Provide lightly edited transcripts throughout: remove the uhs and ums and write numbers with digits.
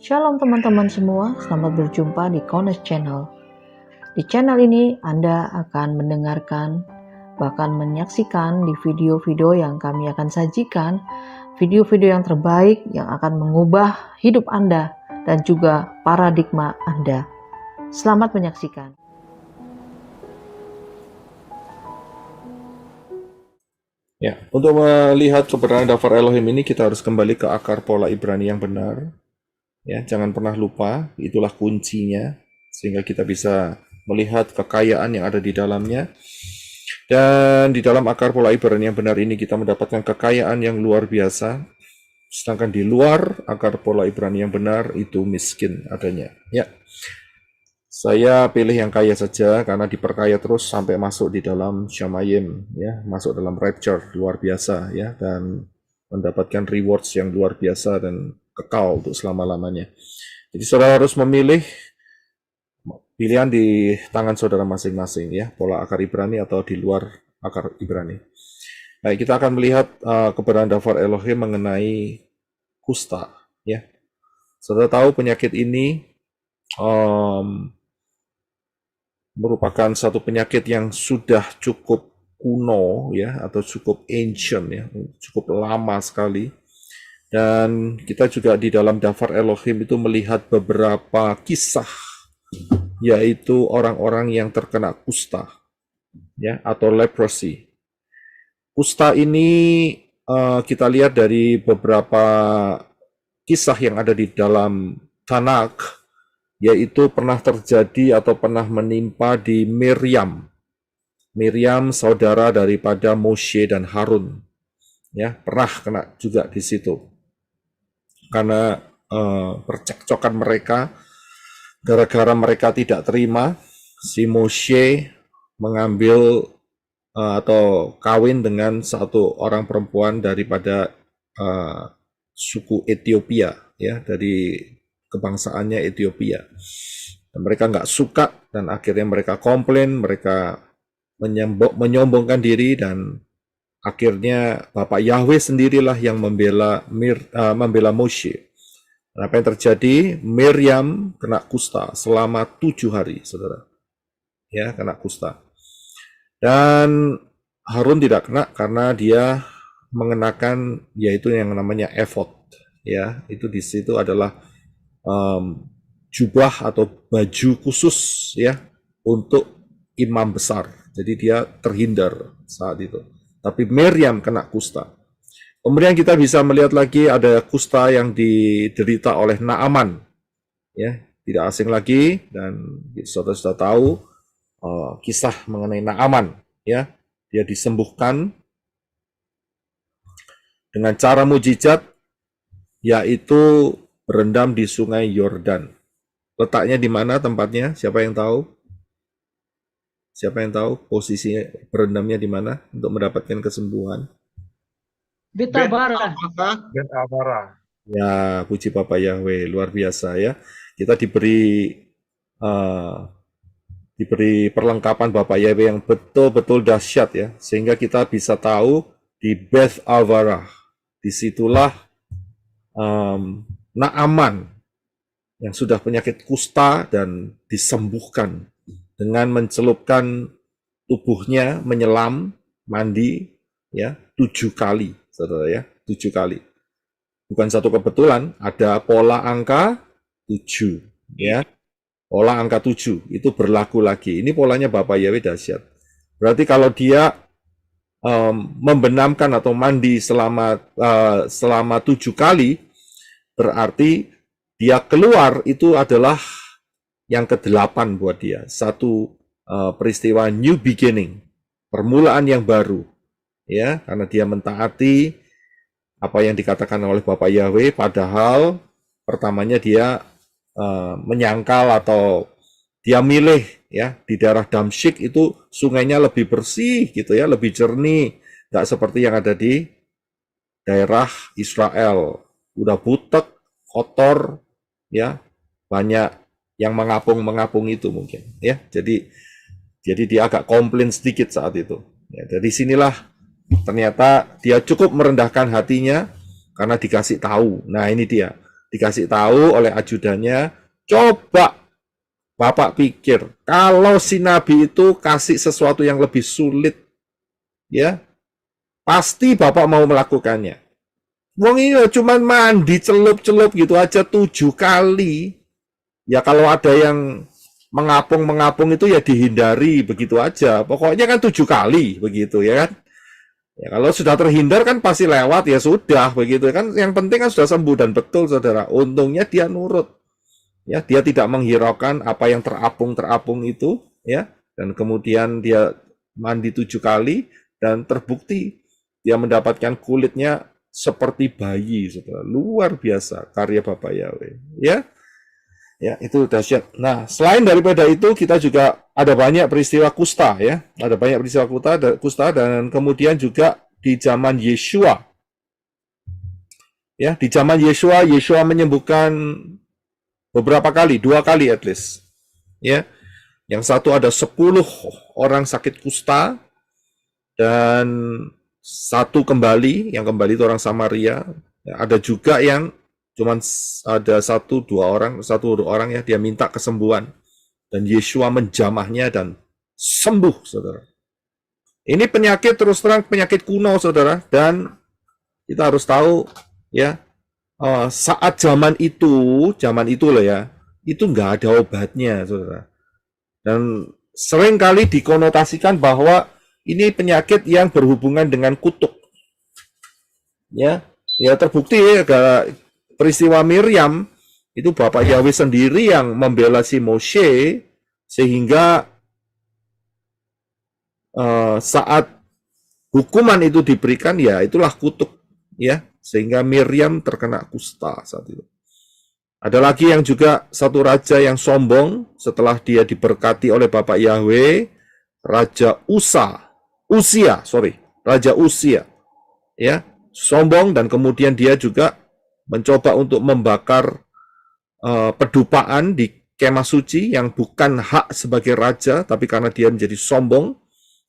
Shalom teman-teman semua, selamat berjumpa di Kones Channel. Di channel ini Anda akan mendengarkan, bahkan menyaksikan di video-video yang kami akan sajikan, video-video yang terbaik yang akan mengubah hidup Anda dan juga paradigma Anda. Selamat menyaksikan. Ya, untuk melihat keberadaan daftar Elohim ini kita harus kembali ke akar pola Ibrani yang benar. Ya, jangan pernah lupa, itulah kuncinya sehingga kita bisa melihat kekayaan yang ada di dalamnya. Dan di dalam akar pola Ibrani yang benar ini kita mendapatkan kekayaan yang luar biasa. Sedangkan di luar akar pola Ibrani yang benar itu miskin adanya. Ya. Saya pilih yang kaya saja karena diperkaya terus sampai masuk di dalam Shamayim, ya, masuk dalam rapture luar biasa, ya, dan mendapatkan rewards yang luar biasa dan kekal untuk selama-lamanya. Jadi saudara harus memilih pilihan di tangan saudara masing-masing, ya, pola akar Ibrani atau di luar akar Ibrani. Baik, kita akan melihat keberadaan daftar Elohim mengenai kusta, ya. Saudara tahu penyakit ini merupakan satu penyakit yang sudah cukup kuno, ya, atau cukup ancient, ya, cukup lama sekali. Dan kita juga di dalam daftar Elohim itu melihat beberapa kisah, yaitu orang-orang yang terkena kusta, ya, atau leprosy. Kusta ini kita lihat dari beberapa kisah yang ada di dalam Tanakh, yaitu pernah terjadi atau pernah menimpa di Miriam. Miriam saudara daripada Moshe dan Harun, ya, pernah kena juga di situ karena percekcokan mereka. Gara-gara mereka tidak terima, si Moshe mengambil atau kawin dengan satu orang perempuan daripada suku Ethiopia, ya, dari kebangsaannya Ethiopia. Dan mereka nggak suka dan akhirnya mereka komplain, mereka menyombongkan diri dan akhirnya Bapak Yahweh sendirilah yang membela Moshe. Dan apa yang terjadi? Miriam kena kusta selama 7 hari, saudara. Ya, kena kusta. Dan Harun tidak kena karena dia mengenakan yaitu yang namanya efod. Ya, itu di situ adalah jubah atau baju khusus, ya, untuk imam besar. Jadi dia terhindar saat itu. Tapi Miriam kena kusta. Kemudian kita bisa melihat lagi ada kusta yang diderita oleh Naaman, ya, tidak asing lagi, dan saudara sudah tahu kisah mengenai Naaman, ya, dia disembuhkan dengan cara mujizat, yaitu berendam di sungai Yordan. Letaknya di mana tempatnya? Siapa yang tahu? Siapa yang tahu posisinya berendamnya di mana untuk mendapatkan kesembuhan? Betabara. Ya, puji Bapak Yahweh, luar biasa, ya. Kita diberi perlengkapan Bapak Yahweh yang betul-betul dahsyat, ya, sehingga kita bisa tahu di Beth Avarah, disitulah Naaman yang sudah penyakit kusta dan disembuhkan dengan mencelupkan tubuhnya, menyelam, mandi, ya, 7 kali, saudara, ya, 7 kali. Bukan satu kebetulan, ada pola angka 7, ya. Pola angka 7 itu berlaku lagi. Ini polanya Bapak Yahweh dahsyat. Berarti kalau dia membenamkan atau mandi selama 7 kali, berarti dia keluar itu adalah yang ke-8 buat dia. Satu peristiwa new beginning, permulaan yang baru, ya, karena dia mentaati apa yang dikatakan oleh Bapak Yahweh, padahal pertamanya dia menyangkal atau dia milih, ya, di daerah Damsyik itu sungainya lebih bersih gitu, ya, lebih jernih, nggak seperti yang ada di daerah Israel, udah butek, kotor, ya, banyak yang mengapung itu mungkin, ya. Jadi dia agak komplain sedikit saat itu. Ya, dari sinilah ternyata dia cukup merendahkan hatinya karena dikasih tahu. Nah, ini dia. dikasih tahu oleh ajudannya, coba Bapak pikir, kalau si Nabi itu kasih sesuatu yang lebih sulit, ya, pasti Bapak mau melakukannya. Wong ini cuman mandi celup-celup gitu aja 7 kali. Ya kalau ada yang mengapung-mengapung itu ya dihindari begitu aja. Pokoknya kan 7 kali begitu ya kan. Ya kalau sudah terhindar kan pasti lewat ya sudah begitu kan. Yang penting kan sudah sembuh dan betul saudara. Untungnya dia nurut. Ya, dia tidak menghiraukan apa yang terapung-terapung itu ya. Dan kemudian dia mandi 7 kali dan terbukti dia mendapatkan kulitnya seperti bayi, saudara. Luar biasa karya Bapak Yahweh. Ya, ya itu dahsyat. Nah, selain daripada itu kita juga ada banyak peristiwa kusta ya. Ada banyak peristiwa kusta dan kemudian juga di zaman Yeshua. Ya, di zaman Yeshua menyembuhkan beberapa kali, 2 kali at least. Ya. Yang satu ada 10 orang sakit kusta dan satu kembali, yang kembali itu orang Samaria. Ya, ada juga yang cuman ada 1-2 orang ya, dia minta kesembuhan dan Yeshua menjamahnya dan sembuh, saudara. Ini penyakit terus terang penyakit kuno, saudara, dan kita harus tahu ya, saat zaman itu loh ya, itu nggak ada obatnya, saudara. Dan sering kali dikonotasikan bahwa ini penyakit yang berhubungan dengan kutuk. Ya, ya terbukti ya, peristiwa Miriam itu Bapak Yahweh sendiri yang membela si Moshe sehingga saat hukuman itu diberikan ya itulah kutuk ya, sehingga Miriam terkena kusta saat itu. Ada lagi yang juga satu raja yang sombong setelah dia diberkati oleh Bapak Yahweh, Raja Usia, ya, sombong dan kemudian dia juga mencoba untuk membakar pedupaan di kemah suci yang bukan hak sebagai raja, tapi karena dia menjadi sombong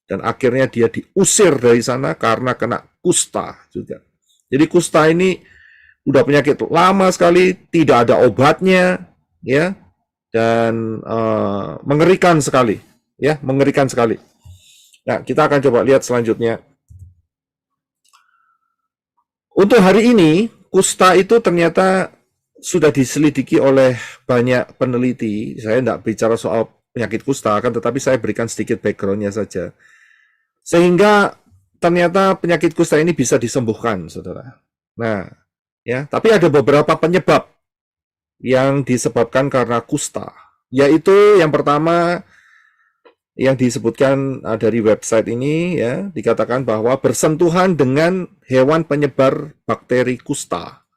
dan akhirnya dia diusir dari sana karena kena kusta juga. Jadi kusta ini udah penyakit lama sekali, tidak ada obatnya, ya, dan mengerikan sekali, ya, mengerikan sekali. Nah, kita akan coba lihat selanjutnya. Untuk hari ini, kusta itu ternyata sudah diselidiki oleh banyak peneliti. Saya tidak bicara soal penyakit kusta, kan, tetapi saya berikan sedikit background-nya saja. Sehingga ternyata penyakit kusta ini bisa disembuhkan, saudara. Nah, ya, tapi ada beberapa penyebab yang disebabkan karena kusta, yaitu yang pertama yang disebutkan dari website ini ya, dikatakan bahwa bersentuhan dengan hewan penyebar bakteri kusta.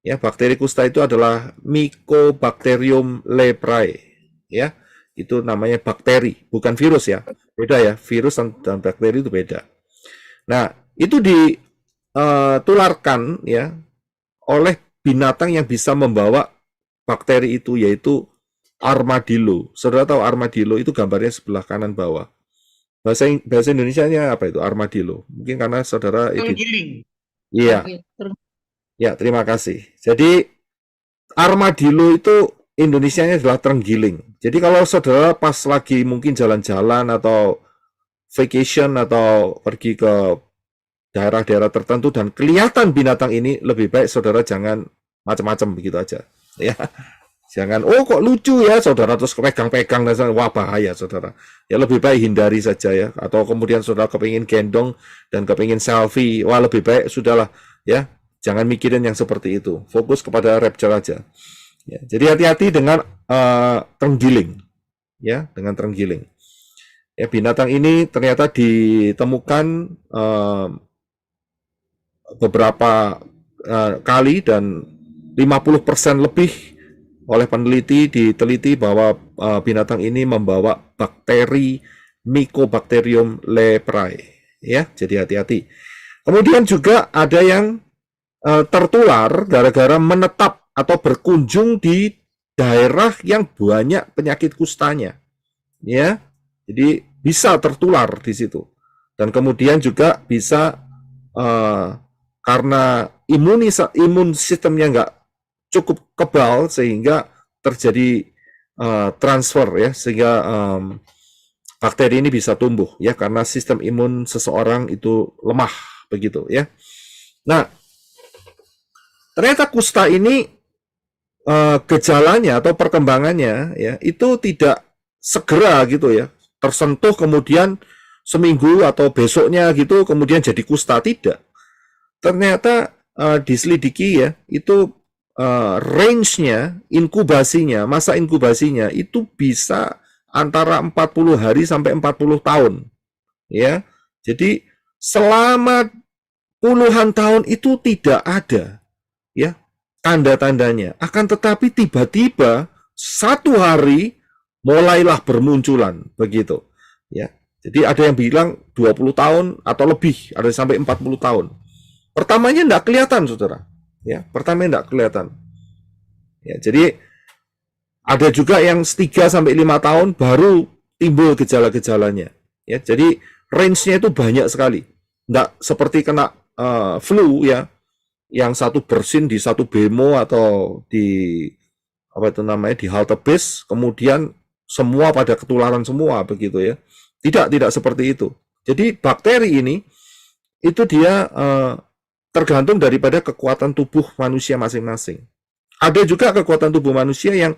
Ya, bakteri kusta itu adalah Mycobacterium leprae, ya. Itu namanya bakteri, bukan virus ya. Beda ya, virus dan bakteri itu beda. Nah, itu ditularkan ya oleh binatang yang bisa membawa bakteri itu, yaitu armadillo. Saudara tahu armadillo itu gambarnya sebelah kanan bawah. Bahasa Indonesianya apa itu armadillo? Mungkin karena saudara Terenggiling. Iya. Ya, terima kasih. Jadi armadillo itu Indonesianya adalah terenggiling. Jadi kalau saudara pas lagi mungkin jalan-jalan atau vacation atau pergi ke daerah-daerah tertentu dan kelihatan binatang ini, lebih baik saudara jangan macam-macam begitu aja. Ya, jangan, oh kok lucu ya saudara, terus pegang-pegang, wah bahaya saudara. Ya lebih baik hindari saja ya. Atau kemudian saudara kepingin gendong dan kepingin selfie, wah lebih baik sudahlah ya. Jangan mikirin yang seperti itu. Fokus kepada rapture aja. Ya, jadi hati-hati dengan terenggiling, ya, dengan terenggiling. Ya, binatang ini ternyata ditemukan beberapa kali dan 50% lebih oleh peneliti diteliti bahwa binatang ini membawa bakteri Mycobacterium leprae. Ya, jadi hati-hati. Kemudian juga ada yang tertular gara-gara menetap atau berkunjung di daerah yang banyak penyakit kustanya, ya. Jadi bisa tertular di situ. Dan kemudian juga bisa karena imun sistemnya nggak cukup kebal sehingga terjadi transfer ya, sehingga bakteri ini bisa tumbuh ya, karena sistem imun seseorang itu lemah begitu ya. Nah, ternyata kusta ini gejalanya atau perkembangannya ya itu tidak segera gitu ya tersentuh kemudian seminggu atau besoknya gitu kemudian jadi kusta, tidak. Ternyata diselidiki ya itu range-nya, inkubasinya, masa inkubasinya itu bisa antara 40 hari sampai 40 tahun ya. Jadi selama puluhan tahun itu tidak ada ya tanda-tandanya. Akan tetapi tiba-tiba satu hari mulailah bermunculan begitu ya. Jadi ada yang bilang 20 tahun atau lebih, ada sampai 40 tahun. Pertamanya enggak kelihatan, Saudara. Ya, pertamanya enggak kelihatan. Ya, jadi ada juga yang 3 sampai 5 tahun baru timbul gejala-gejalanya. Ya, jadi range-nya itu banyak sekali. Enggak seperti kena flu ya, yang satu bersin di satu bemo atau di apa itu namanya di halte bis, kemudian semua pada ketularan semua begitu ya. Tidak seperti itu. Jadi bakteri ini itu dia tergantung daripada kekuatan tubuh manusia masing-masing. Ada juga kekuatan tubuh manusia yang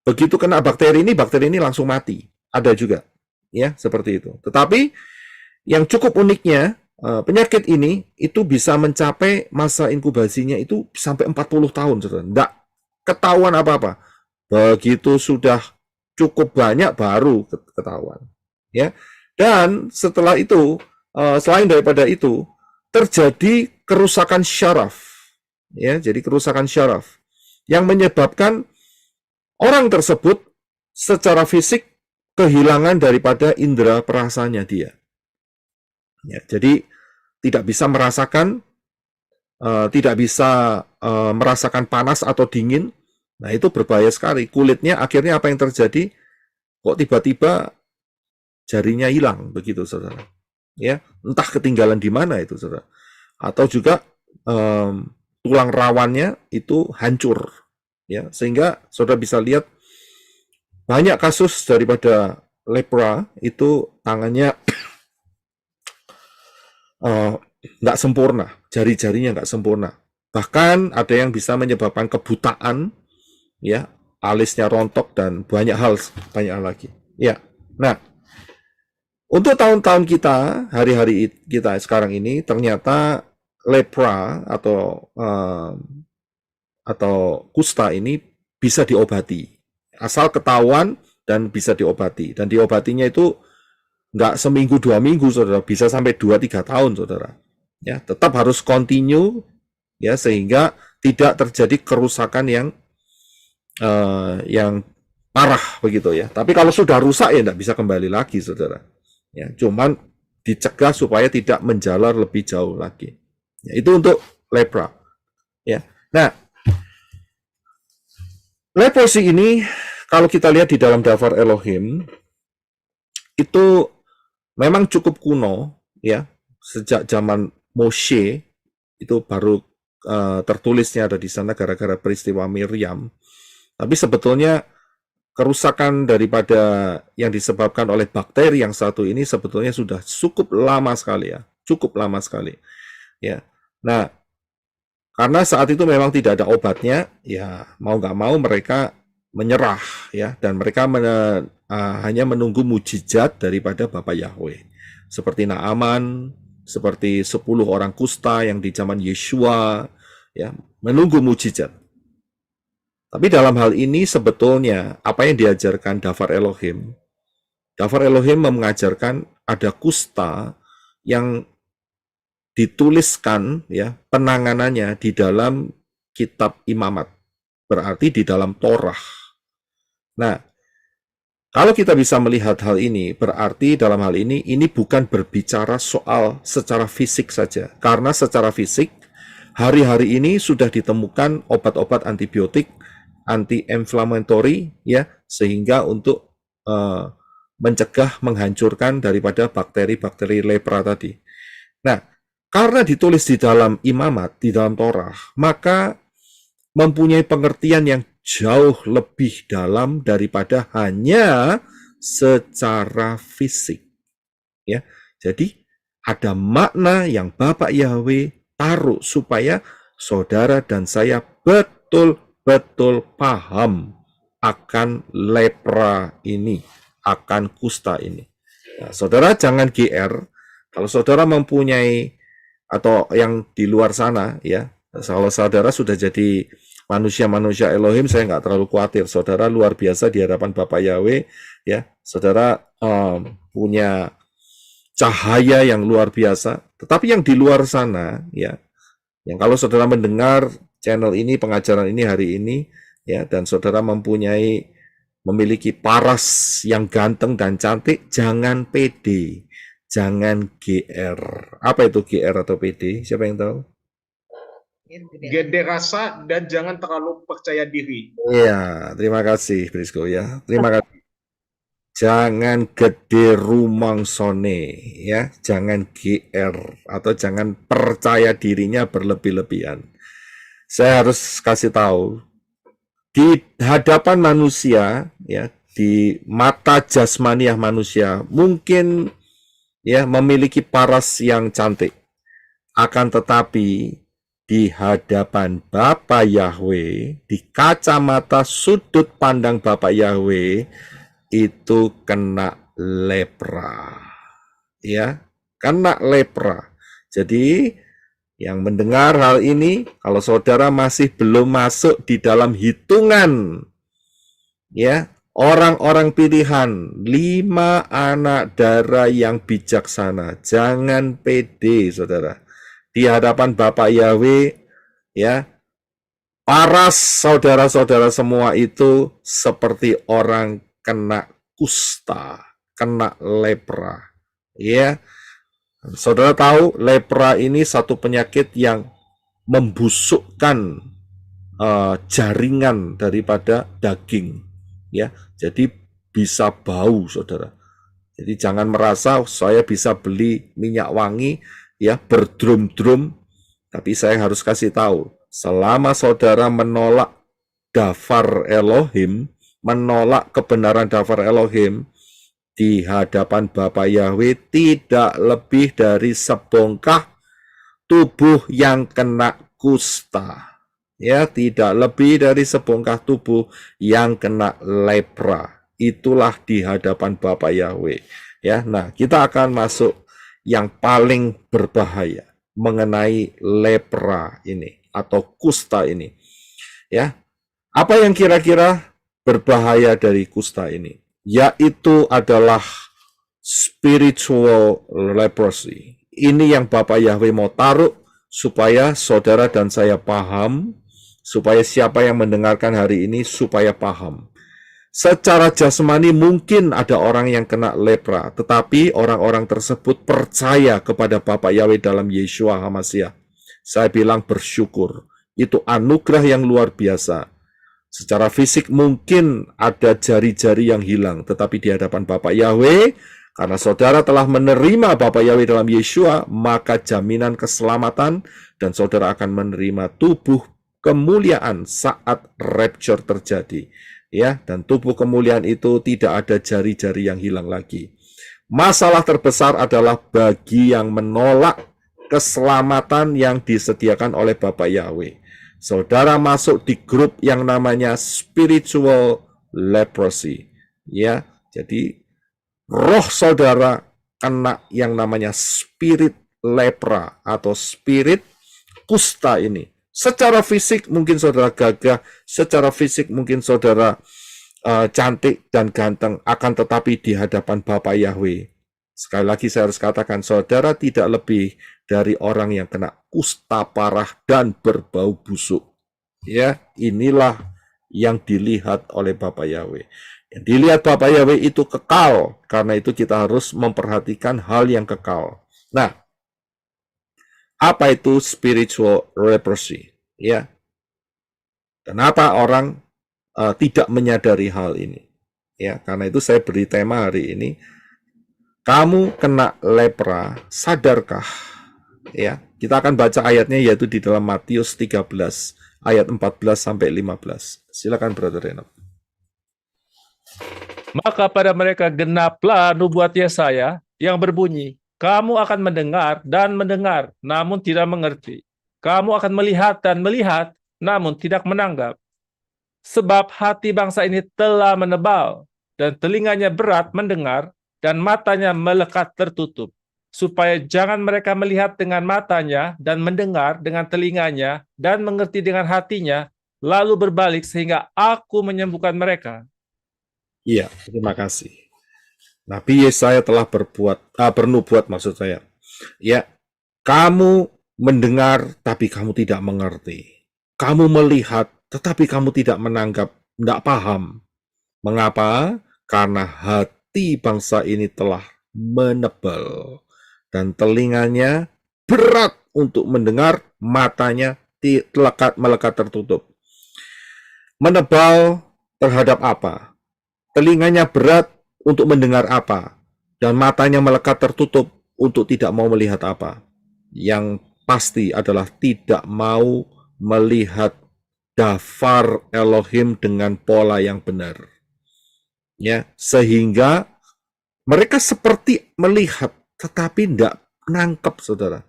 begitu kena bakteri ini langsung mati. Ada juga, ya seperti itu. Tetapi yang cukup uniknya penyakit ini itu bisa mencapai masa inkubasinya itu sampai 40 tahun, saudara. Nggak ketahuan apa-apa. Begitu sudah cukup banyak baru ketahuan, ya. Dan setelah itu, selain daripada itu, terjadi kerusakan syaraf, ya. Jadi kerusakan syaraf yang menyebabkan orang tersebut secara fisik kehilangan daripada indera perasanya dia. Ya, jadi tidak bisa merasakan, merasakan panas atau dingin. Nah, itu berbahaya sekali. Kulitnya akhirnya apa yang terjadi? Kok tiba-tiba jarinya hilang begitu, saudara? Ya, entah ketinggalan di mana itu, saudara. Atau juga tulang rawannya itu hancur, ya, sehingga saudara bisa lihat banyak kasus daripada lepra itu tangannya nggak sempurna, jari-jarinya nggak sempurna. Bahkan ada yang bisa menyebabkan kebutaan, ya, alisnya rontok dan banyak hal lagi. Ya, nah, untuk tahun-tahun kita, hari-hari kita sekarang ini, ternyata lepra atau kusta ini bisa diobati, asal ketahuan dan bisa diobati. Dan diobatinya itu nggak seminggu 2 minggu, saudara, bisa sampai 2-3 tahun, saudara. Ya, tetap harus continue, ya, sehingga tidak terjadi kerusakan yang parah begitu ya. Tapi kalau sudah rusak ya nggak bisa kembali lagi, saudara. Ya, cuman dicegah supaya tidak menjalar lebih jauh lagi. Ya, itu untuk lepra. Ya, nah, leprosi ini kalau kita lihat di dalam Daftar Elohim itu memang cukup kuno, ya, sejak zaman Moshe itu baru tertulisnya ada di sana gara-gara peristiwa Miriam. Tapi sebetulnya kerusakan daripada yang disebabkan oleh bakteri yang satu ini sebetulnya sudah cukup lama sekali, ya, cukup lama sekali, ya. Nah, karena saat itu memang tidak ada obatnya, ya mau nggak mau mereka menyerah, ya, dan mereka hanya menunggu mujizat daripada Bapa Yahweh, seperti Naaman, seperti 10 orang kusta yang di zaman Yeshua, ya, menunggu mujizat. Tapi dalam hal ini sebetulnya apa yang diajarkan Daftar Elohim mengajarkan ada kusta yang dituliskan, ya, penanganannya di dalam kitab Imamat, berarti di dalam Torah. Nah, kalau kita bisa melihat hal ini, berarti dalam hal ini bukan berbicara soal secara fisik saja, karena secara fisik hari-hari ini sudah ditemukan obat-obat antibiotik, anti-inflammatory, ya, sehingga untuk mencegah, menghancurkan daripada bakteri-bakteri lepra tadi. Nah, karena ditulis di dalam Imamat, di dalam Torah, maka mempunyai pengertian yang jauh lebih dalam daripada hanya secara fisik. Ya, jadi ada makna yang Bapak Yahweh taruh supaya saudara dan saya betul-betul paham akan lepra ini, akan kusta ini. Nah, saudara jangan GR kalau saudara mempunyai atau yang di luar sana, ya, kalau saudara sudah jadi manusia-manusia Elohim, saya nggak terlalu khawatir. Saudara luar biasa di hadapan Bapak Yahweh, ya. Saudara punya cahaya yang luar biasa. Tetapi yang di luar sana, ya, yang kalau saudara mendengar channel ini, pengajaran ini hari ini, ya, dan saudara memiliki paras yang ganteng dan cantik, jangan pede, jangan GR. Apa itu GR atau PD? Siapa yang tahu? Gede rasa dan jangan terlalu percaya diri. Iya, terima kasih, Brisco, ya. Terima kasih. Jangan gede rumangsone, ya. Jangan GR atau jangan percaya dirinya berlebih-lebihan. Saya harus kasih tahu di hadapan manusia, ya, di mata jasmaniah manusia, mungkin ya memiliki paras yang cantik. Akan tetapi di hadapan Bapa Yahweh, di kacamata sudut pandang Bapa Yahweh, itu kena lepra. Ya, kena lepra. Jadi, yang mendengar hal ini, kalau saudara masih belum masuk di dalam hitungan, ya, orang-orang pilihan, 5 anak darah yang bijaksana, jangan pede, saudara. Di hadapan Bapak Yahweh, ya, paras saudara-saudara semua itu seperti orang kena kusta, kena lepra. Ya, saudara tahu lepra ini satu penyakit yang membusukkan jaringan daripada daging. Ya, jadi bisa bau, saudara. Jadi jangan merasa saya bisa beli minyak wangi, ya, berdrum-drum, tapi saya harus kasih tahu, selama saudara menolak dafar Elohim, menolak kebenaran dafar Elohim, di hadapan Bapa Yahweh tidak lebih dari sebongkah tubuh yang kena kusta. Ya, tidak lebih dari sebongkah tubuh yang kena lepra. Itulah di hadapan Bapa Yahweh. Ya, nah, kita akan masuk yang paling berbahaya mengenai lepra ini atau kusta ini. Ya, apa yang kira-kira berbahaya dari kusta ini? Yaitu adalah spiritual leprosy. Ini yang Bapak Yahweh mau taruh supaya saudara dan saya paham, supaya siapa yang mendengarkan hari ini supaya paham. Secara jasmani mungkin ada orang yang kena lepra, tetapi orang-orang tersebut percaya kepada Bapak Yahweh dalam Yeshua HaMashiach. Saya bilang bersyukur. Itu anugerah yang luar biasa. Secara fisik mungkin ada jari-jari yang hilang, tetapi di hadapan Bapak Yahweh, karena saudara telah menerima Bapak Yahweh dalam Yeshua, maka jaminan keselamatan dan saudara akan menerima tubuh kemuliaan saat rapture terjadi. Ya, dan tubuh kemuliaan itu tidak ada jari-jari yang hilang lagi. Masalah terbesar adalah bagi yang menolak keselamatan yang disediakan oleh Bapak Yahweh. Saudara masuk di grup yang namanya spiritual leprosy. Ya, jadi roh saudara kena yang namanya spirit lepra atau spirit kusta ini. Secara fisik mungkin saudara gagah, secara fisik mungkin saudara cantik dan ganteng, akan tetapi di hadapan Bapa Yahweh, sekali lagi saya harus katakan, saudara tidak lebih dari orang yang kena kusta parah dan berbau busuk. Ya, inilah yang dilihat oleh Bapa Yahweh. Yang dilihat Bapa Yahweh itu kekal, karena itu kita harus memperhatikan hal yang kekal. Nah, apa itu spiritual leprosy? Ya, kenapa orang tidak menyadari hal ini? Ya, karena itu saya beri tema hari ini. Kamu kena lepra, sadarkah? Ya, kita akan baca ayatnya yaitu di dalam Matius 13 ayat 14 sampai 15. Silakan Brother Renov. Maka pada mereka genaplah nubuat Yesaya yang berbunyi, kamu akan mendengar dan mendengar, namun tidak mengerti. Kamu akan melihat dan melihat, namun tidak menanggap. Sebab hati bangsa ini telah menebal, dan telinganya berat mendengar, dan matanya melekat tertutup, supaya jangan mereka melihat dengan matanya, dan mendengar dengan telinganya, dan mengerti dengan hatinya, lalu berbalik sehingga aku menyembuhkan mereka. Iya, terima kasih. Nabi Yesaya telah bernubuat maksud saya. Ya, kamu mendengar tapi kamu tidak mengerti. Kamu melihat tetapi kamu tidak menanggap, tidak paham. Mengapa? Karena hati bangsa ini telah menebal dan telinganya berat untuk mendengar, matanya melekat tertutup. Menebal terhadap apa? Telinganya berat untuk mendengar apa? Dan matanya melekat tertutup untuk tidak mau melihat apa? Yang pasti adalah tidak mau melihat dafar Elohim dengan pola yang benar. Ya, sehingga mereka seperti melihat tetapi tidak menangkap, saudara.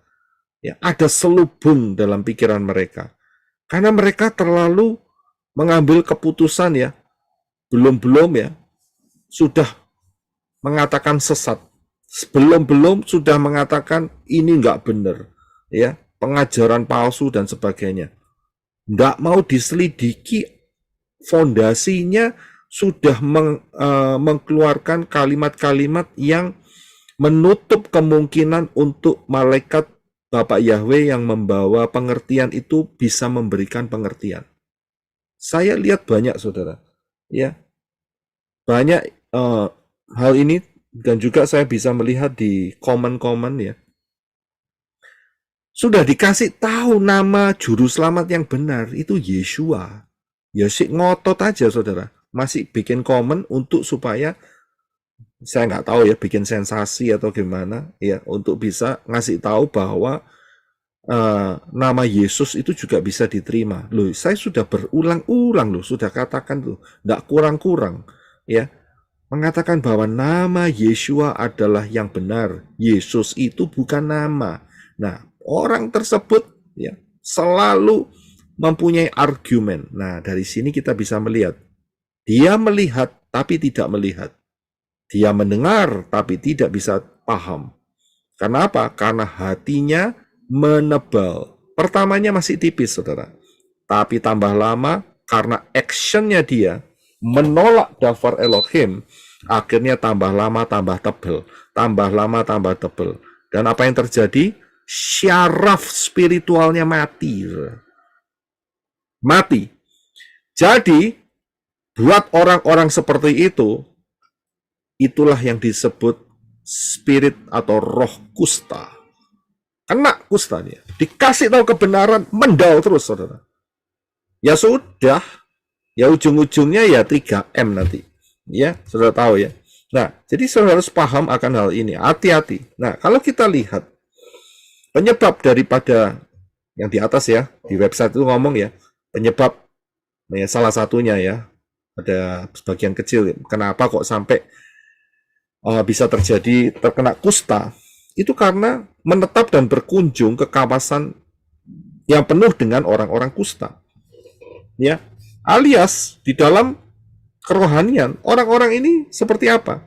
Ya, ada selubung dalam pikiran mereka. Karena mereka terlalu mengambil keputusan ya, belum ya, sudah mengatakan sesat. Belum sudah mengatakan ini nggak benar. Ya, pengajaran palsu dan sebagainya. Nggak mau diselidiki fondasinya, sudah mengeluarkan kalimat-kalimat yang menutup kemungkinan untuk malaikat Bapak Yahweh yang membawa pengertian itu bisa memberikan pengertian. Saya lihat banyak, saudara, ya, banyak hal ini, dan juga saya bisa melihat di komen-komen ya. Sudah dikasih tahu nama juru selamat yang benar itu Yeshua. Ya sih ngotot aja, saudara. Masih bikin komen untuk supaya saya nggak tahu ya, bikin sensasi atau gimana ya, untuk bisa ngasih tahu bahwa nama Yesus itu juga bisa diterima. Loh, saya sudah berulang-ulang loh, sudah katakan tuh, nggak kurang-kurang ya, mengatakan bahwa nama Yeshua adalah yang benar. Yesus itu bukan nama. Nah, orang tersebut ya selalu mempunyai argumen. Nah, dari sini kita bisa melihat dia melihat tapi tidak melihat. Dia mendengar tapi tidak bisa paham. Kenapa? Karena hatinya menebal. Pertamanya masih tipis, saudara. Tapi tambah lama, karena actionnya dia menolak dafar Elohim, akhirnya tambah lama tambah tebal. Tambah lama tambah tebal. Dan apa yang terjadi? Syaraf spiritualnya mati. Mati. Jadi, buat orang-orang seperti itu, itulah yang disebut spirit atau roh kusta. Kena kusta dia. Dikasih tahu kebenaran, mendal terus, saudara. Ya sudah, ya ujung-ujungnya ya 3M nanti. Ya, sudah tahu ya. Nah, jadi saudara harus paham akan hal ini. Hati-hati. Nah, kalau kita lihat penyebab daripada yang di atas ya, di website itu ngomong ya, penyebab ya, salah satunya ya, ada sebagian kecil, kenapa kok sampai bisa terjadi terkena kusta, itu karena menetap dan berkunjung ke kawasan yang penuh dengan orang-orang kusta. Ya, alias di dalam kerohanian, orang-orang ini seperti apa?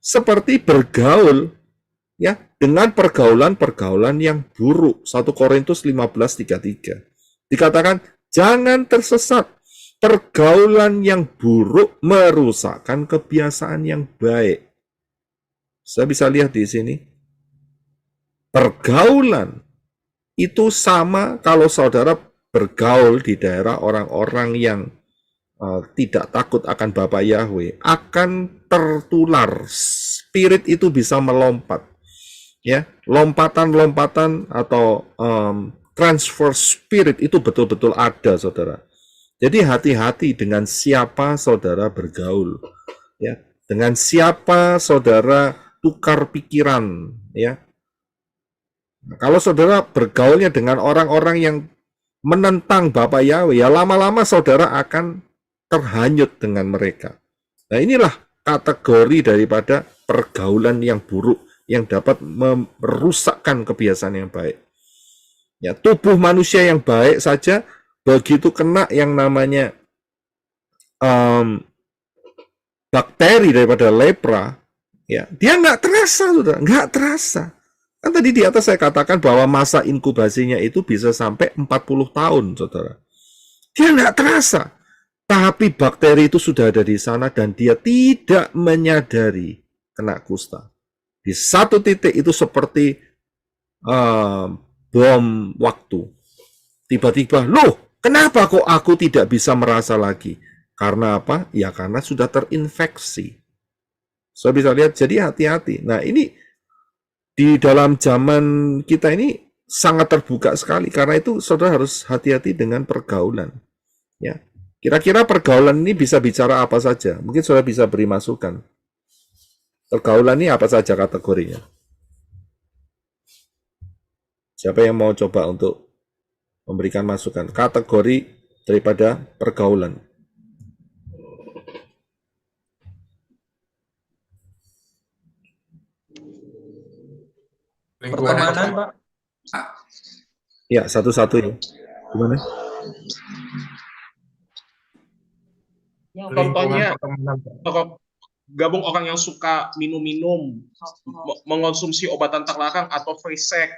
Seperti bergaul ya dengan pergaulan-pergaulan yang buruk. 1 Korintus 15:33. Dikatakan, jangan tersesat. Pergaulan yang buruk merusakkan kebiasaan yang baik. Saya bisa lihat di sini. Pergaulan itu sama kalau saudara bergaul di daerah orang-orang yang tidak takut akan Bapa Yahweh, akan tertular. Spirit itu bisa melompat. Ya, lompatan-lompatan atau transfer spirit itu betul-betul ada, saudara. Jadi hati-hati dengan siapa saudara bergaul. Ya, dengan siapa saudara tukar pikiran, ya. Nah, kalau saudara bergaulnya dengan orang-orang yang menentang Bapak Yahweh, ya lama-lama saudara akan terhanyut dengan mereka. Nah, inilah kategori daripada pergaulan yang buruk yang dapat merusakkan kebiasaan yang baik. Ya, tubuh manusia yang baik saja begitu kena yang namanya bakteri daripada lepra, ya dia nggak terasa, sudah nggak terasa. Kan tadi di atas saya katakan bahwa masa inkubasinya itu bisa sampai 40 tahun, saudara. Dia nggak terasa. Tapi bakteri itu sudah ada di sana dan dia tidak menyadari kena kusta. Di satu titik itu seperti bom waktu. Tiba-tiba, loh, kenapa kok aku tidak bisa merasa lagi? Karena apa? Ya karena sudah terinfeksi. Saya bisa lihat, jadi hati-hati. Nah, ini di dalam zaman kita ini sangat terbuka sekali. Karena itu saudara harus hati-hati dengan pergaulan. Ya, kira-kira pergaulan ini bisa bicara apa saja? Mungkin saudara bisa beri masukan. Pergaulan ini apa saja kategorinya? Siapa yang mau coba untuk memberikan masukan? Kategori daripada pergaulan. Pertemanan, Pak. Ya, satu-satu ya. Gimana? Contohnya, gabung orang yang suka minum-minum, mengonsumsi obatan terlarang atau free sex,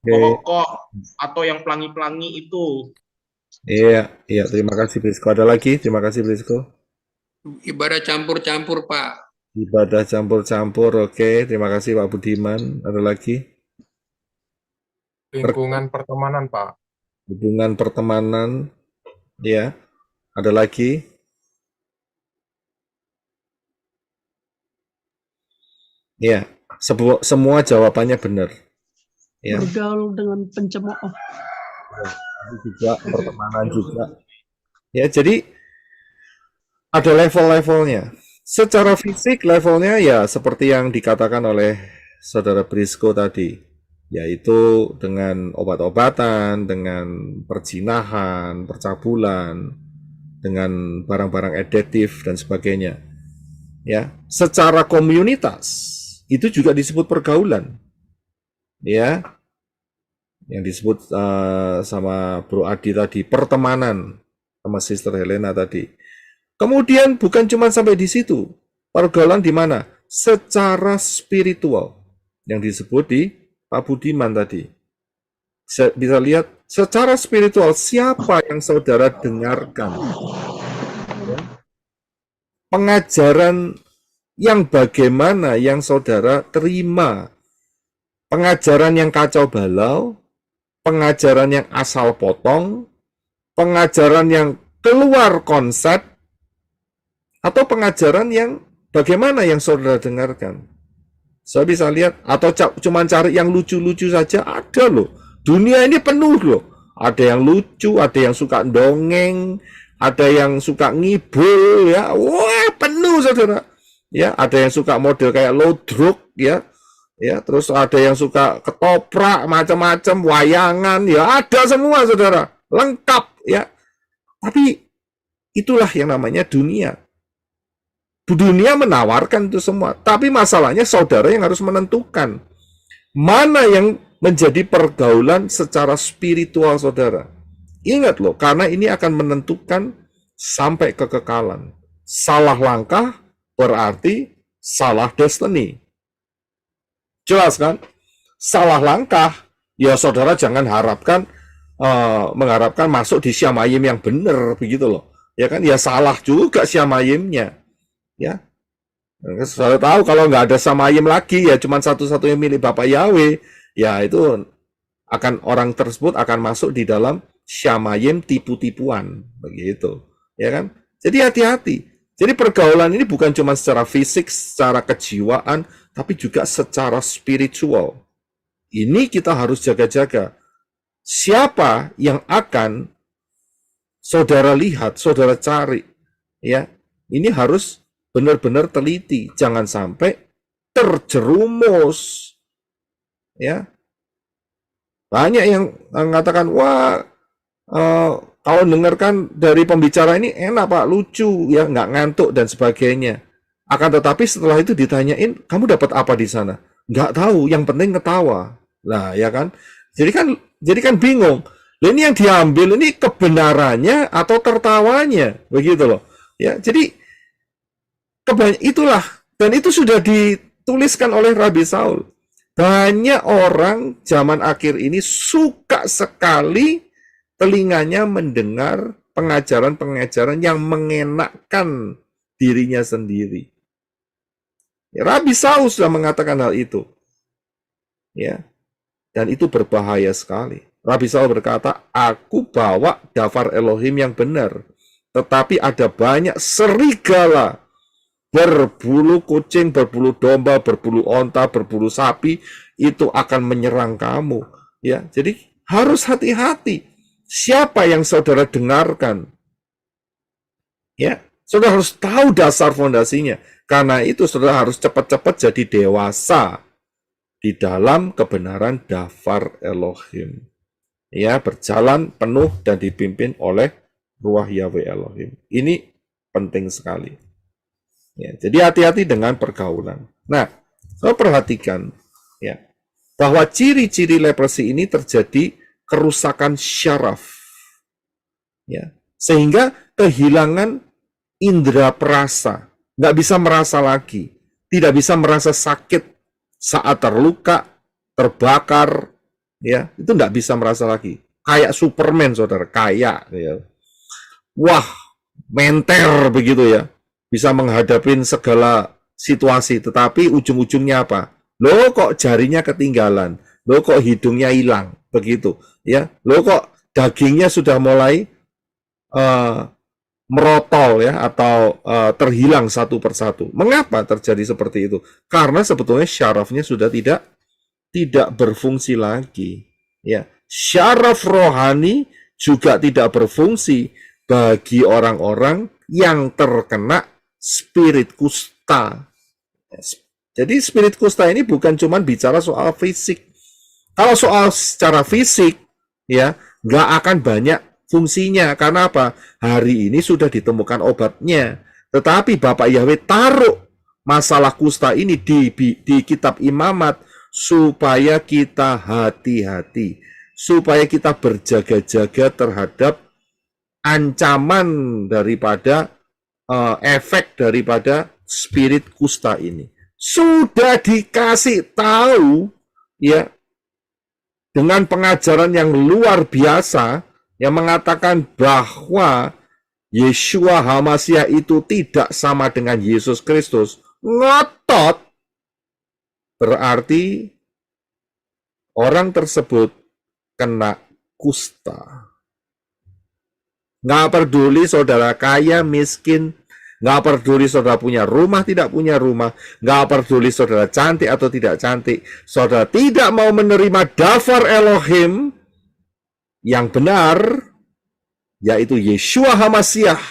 merokok, atau yang pelangi-pelangi itu. Iya, terima kasih Brisco. Ada lagi? Terima kasih Brisco. Ibadah campur-campur, Pak. Ibadah campur-campur, oke. Terima kasih Pak Budiman. Ada lagi? Lingkungan pertemanan, Pak. Hubungan pertemanan, ya. Ada lagi? Ya, semua jawabannya benar. Ya. Bergaul dengan pencemooh. Juga pertemanan juga. Ya, jadi ada level-levelnya. Secara fisik levelnya ya seperti yang dikatakan oleh Saudara Brisco tadi, yaitu dengan obat-obatan, dengan perzinahan, percabulan, dengan barang-barang adiktif dan sebagainya. Ya, secara komunitas itu juga disebut pergaulan. Ya. Yang disebut sama Bro Adi tadi, pertemanan sama Sister Helena tadi. Kemudian bukan cuma sampai di situ. Pergaulan di mana? Secara spiritual. Yang disebut di Pak Budiman tadi. Bisa lihat, secara spiritual siapa yang saudara dengarkan? Pengajaran yang bagaimana yang saudara terima? Pengajaran yang kacau balau, pengajaran yang asal potong, pengajaran yang keluar konsep, atau pengajaran yang bagaimana yang saudara dengarkan. Saya bisa lihat, atau cuma cari yang lucu-lucu saja, ada loh. Dunia ini penuh loh. Ada yang lucu, ada yang suka dongeng, ada yang suka ngibul, ya. Wah, penuh saudara. Ya, ada yang suka model kayak Lodruk, ya. Ya, terus ada yang suka ketoprak, macam-macam, wayangan, ya ada semua saudara. Lengkap, ya. Tapi itulah yang namanya dunia. Dunia menawarkan itu semua. Tapi masalahnya saudara yang harus menentukan. Mana yang menjadi pergaulan secara spiritual saudara. Ingat loh, karena ini akan menentukan sampai kekekalan. Salah langkah berarti salah destiny. Jelas kan? Salah langkah, ya saudara jangan mengharapkan masuk di Syamayim yang benar, begitu loh. Ya kan? Ya salah juga Syamayimnya. Ya, saya tahu kalau nggak ada Samayim lagi ya cuma satu-satunya milik Bapak Yahweh, ya itu orang tersebut akan masuk di dalam Syamayim tipu-tipuan, begitu, ya kan? Jadi hati-hati. Jadi pergaulan ini bukan cuma secara fisik, secara kejiwaan, tapi juga secara spiritual. Ini kita harus jaga-jaga. Siapa yang akan saudara lihat, saudara cari, ya? Ini harus benar-benar teliti, jangan sampai terjerumus, ya, Banyak yang mengatakan, wah, kalau dengarkan dari pembicara ini enak Pak, lucu, ya nggak ngantuk dan sebagainya. Akan tetapi setelah itu ditanyain, kamu dapat apa di sana? Nggak tahu, yang penting ketawa. Nah, ya kan? Jadi kan bingung. Lah ini yang diambil ini kebenarannya atau tertawanya, begitu loh. Ya, jadi itulah, dan itu sudah dituliskan oleh Rabi Saul. Banyak orang zaman akhir ini suka sekali telinganya mendengar pengajaran-pengajaran yang mengenakkan dirinya sendiri. Ya, Rabi Saul sudah mengatakan hal itu. Ya. Dan itu berbahaya sekali. Rabi Saul berkata, aku bawa daftar Elohim yang benar. Tetapi ada banyak serigala berbulu kucing, berbulu domba, berbulu onta, berbulu sapi, itu akan menyerang kamu. Ya, jadi harus hati-hati. Siapa yang saudara dengarkan? Ya, saudara harus tahu dasar fondasinya. Karena itu saudara harus cepat-cepat jadi dewasa di dalam kebenaran daftar Elohim. Ya, berjalan penuh dan dipimpin oleh Ruah Yahweh Elohim. Ini penting sekali. Ya, jadi hati-hati dengan pergaulan. Nah, saya perhatikan ya bahwa ciri-ciri leprosy ini terjadi kerusakan syaraf. Ya, sehingga kehilangan indera perasa, nggak bisa merasa lagi, tidak bisa merasa sakit saat terluka, terbakar, ya itu nggak bisa merasa lagi. Kayak Superman, saudara, kayak, ya. Wah, menter begitu ya. Bisa menghadapi segala situasi, tetapi ujung-ujungnya apa? Loh kok jarinya ketinggalan? Loh kok hidungnya hilang? Begitu, ya. Loh kok dagingnya sudah mulai merotol ya atau terhilang satu persatu. Mengapa terjadi seperti itu? Karena sebetulnya syarafnya sudah tidak berfungsi lagi. Ya, syaraf rohani juga tidak berfungsi bagi orang-orang yang terkena spirit kusta. Jadi spirit kusta ini bukan cuma bicara soal fisik. Kalau soal secara fisik, ya nggak akan banyak fungsinya. Karena apa? Hari ini sudah ditemukan obatnya. Tetapi Bapak Yahweh taruh masalah kusta ini di kitab imamat supaya kita hati-hati. Supaya kita berjaga-jaga terhadap ancaman daripada efek daripada spirit kusta ini. Sudah dikasih tahu ya dengan pengajaran yang luar biasa yang mengatakan bahwa Yeshua HaMasyiah itu tidak sama dengan Yesus Kristus. Ngotot. Berarti orang tersebut kena kusta. Nggak peduli saudara kaya, miskin, nggak peduli saudara punya rumah, tidak punya rumah, nggak peduli saudara cantik atau tidak cantik, saudara tidak mau menerima daftar Elohim yang benar, yaitu Yeshua HaMasyiah,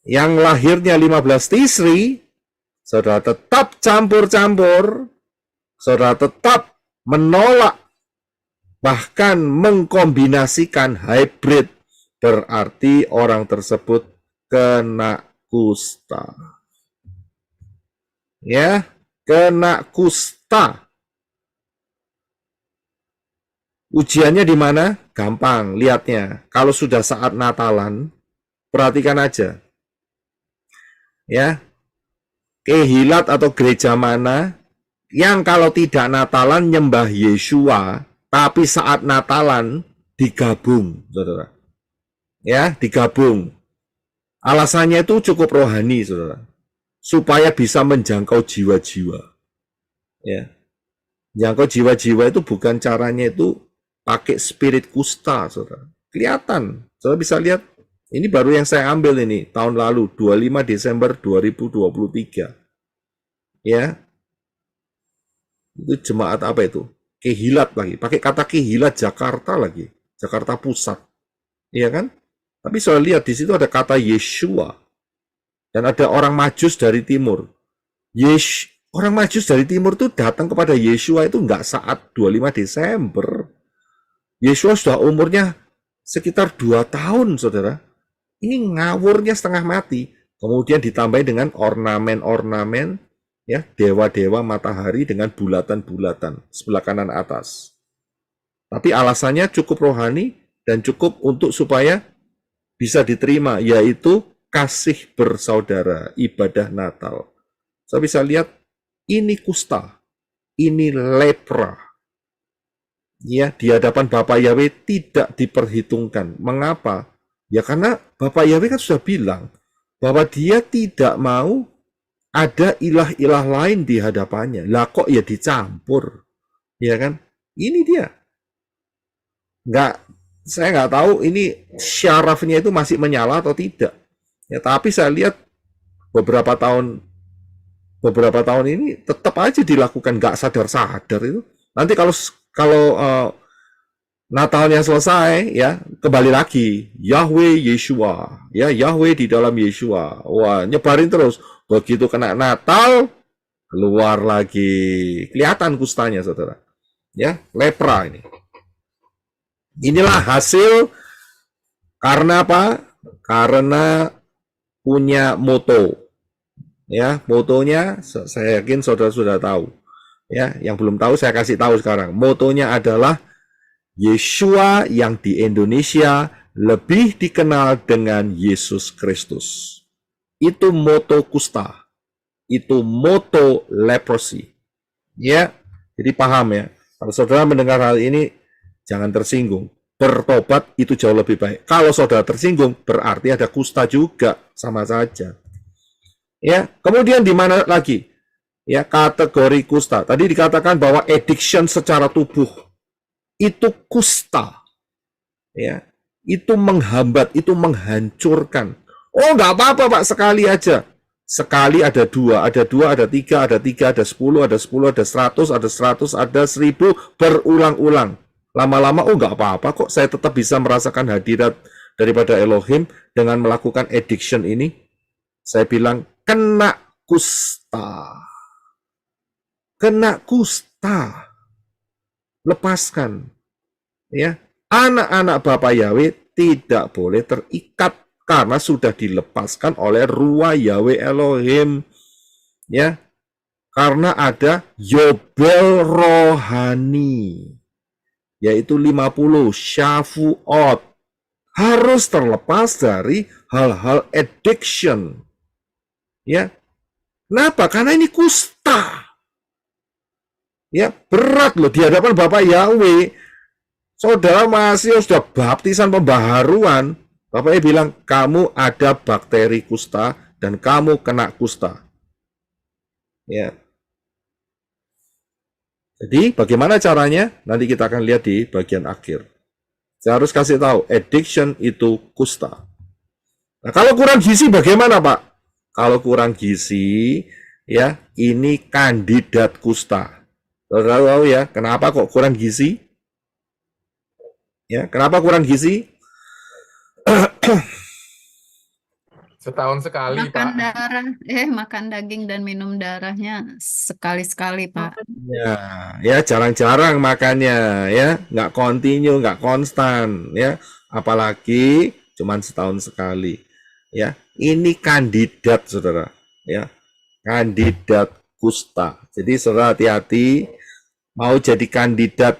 yang lahirnya 15 Tisri, saudara tetap campur-campur, saudara tetap menolak, bahkan mengkombinasikan hybrid, berarti orang tersebut kena kusta. Ya, kena kusta. Ujiannya di mana? Gampang lihatnya. Kalau sudah saat Natalan, perhatikan aja. Ya. Kehilat atau gereja mana yang kalau tidak Natalan nyembah Yeshua, tapi saat Natalan digabung, saudara. Ya, digabung. Alasannya itu cukup rohani, saudara. Supaya bisa menjangkau jiwa-jiwa. Ya. Jangkau jiwa-jiwa itu bukan caranya itu pakai spirit kusta, saudara. Kelihatan. Saudara bisa lihat, ini baru yang saya ambil ini, tahun lalu, 25 Desember 2023. Ya. Itu jemaat apa itu? Kehilat lagi. Pakai kata kehilat Jakarta lagi. Jakarta Pusat. Iya kan? Tapi saya lihat di situ ada kata Yeshua. Dan ada orang Majus dari timur. Orang Majus dari timur itu datang kepada Yeshua itu enggak saat 25 Desember. Yesua sudah umurnya sekitar 2 tahun, saudara. Ini ngawurnya setengah mati. Kemudian ditambah dengan ornamen-ornamen, ya, dewa-dewa matahari dengan bulatan-bulatan sebelah kanan atas. Tapi alasannya cukup rohani dan cukup untuk supaya bisa diterima, yaitu kasih bersaudara, ibadah Natal. Saya bisa lihat ini kusta, ini lepra. Ya, di hadapan Bapak Yahweh tidak diperhitungkan. Mengapa? Ya karena Bapak Yahweh kan sudah bilang bahwa dia tidak mau ada ilah-ilah lain di hadapannya. Lah kok ya dicampur? Ya kan? Ini dia. Saya nggak tahu ini syarafnya itu masih menyala atau tidak. Ya, tapi saya lihat beberapa tahun ini tetap aja dilakukan, nggak sadar-sadar itu. Nanti kalau Natalnya selesai, ya kembali lagi Yahweh Yeshua, ya Yahweh di dalam Yeshua. Wah, nyebarin terus. Begitu kena Natal, keluar lagi, kelihatan kustanya, saudara. Ya, lepra ini. Inilah hasil karena apa? Karena punya moto. Ya, motonya saya yakin saudara sudah tahu. Ya, yang belum tahu saya kasih tahu sekarang. Motonya adalah Yeshua yang di Indonesia lebih dikenal dengan Yesus Kristus. Itu moto kusta. Itu moto leprosy. Ya, jadi paham ya. Kalau saudara mendengar hal ini, jangan tersinggung. Bertobat itu jauh lebih baik. Kalau saudara tersinggung, berarti ada kusta juga, sama saja. Ya, kemudian di mana lagi? Ya, kategori kusta. Tadi dikatakan bahwa addiction secara tubuh itu kusta. Ya, itu menghambat, itu menghancurkan. Oh, nggak apa-apa, Pak, sekali aja. Sekali ada 2, ada 2, ada 3, ada 3, ada 10, ada 10, ada 100, ada 100, ada 1000, berulang-ulang. Lama-lama, oh nggak apa-apa kok, saya tetap bisa merasakan hadirat daripada Elohim dengan melakukan addiction ini. Saya bilang, kena kusta. Kena kusta. Lepaskan. Ya, anak-anak Bapak Yahweh tidak boleh terikat karena sudah dilepaskan oleh ruah Yahweh Elohim. Ya, karena ada Yobel rohani, yaitu 50 Shavuot. Harus terlepas dari hal-hal addiction. Ya, kenapa? Karena ini kusta. Ya, berat loh di hadapan Bapak Yahweh. Saudara masih sudah baptisan pembaharuan. Bapaknya bilang, kamu ada bakteri kusta dan kamu kena kusta. Ya. Jadi, bagaimana caranya? Nanti kita akan lihat di bagian akhir. Saya harus kasih tahu, addiction itu kusta. Nah, kalau kurang gizi bagaimana, Pak? Kalau kurang gizi, ya, ini kandidat kusta. Saudara tahu ya, kenapa kok kurang gizi? Ya, kenapa kurang gizi? Setahun sekali, Makan Pak. darah, makan daging dan minum darahnya sekali-sekali, Pak. Ya jarang-jarang makannya, ya, nggak kontinu, nggak konstan, ya, apalagi cuman setahun sekali, ya. Ini kandidat, saudara, ya, kandidat kusta. Jadi saudara hati-hati, mau jadi kandidat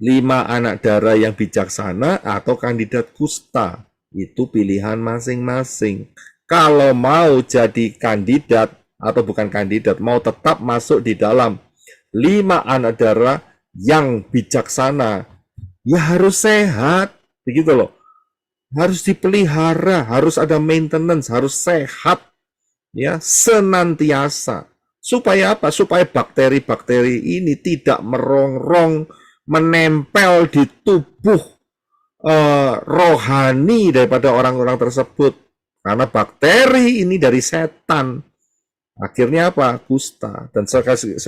5 anak darah yang bijaksana atau kandidat kusta, itu pilihan masing-masing. Kalau mau jadi kandidat atau bukan kandidat, mau tetap masuk di dalam 5 anak darah yang bijaksana, ya harus sehat, begitu loh. Harus dipelihara, harus ada maintenance, harus sehat, ya, senantiasa. Supaya apa? Supaya bakteri-bakteri ini tidak merongrong, menempel di tubuh rohani daripada orang-orang tersebut. Karena bakteri ini dari setan. Akhirnya apa? Kusta. Dan saya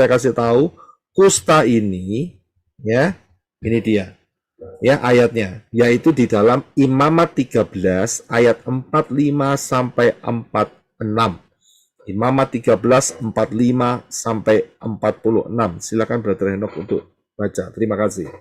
kasih tahu, kusta ini, ya, ini dia. Ya, ayatnya, yaitu di dalam Imamat 13 ayat 45 sampai 46. Imamat 13 45 sampai 46. Silakan Brother Henok untuk baca. Terima kasih.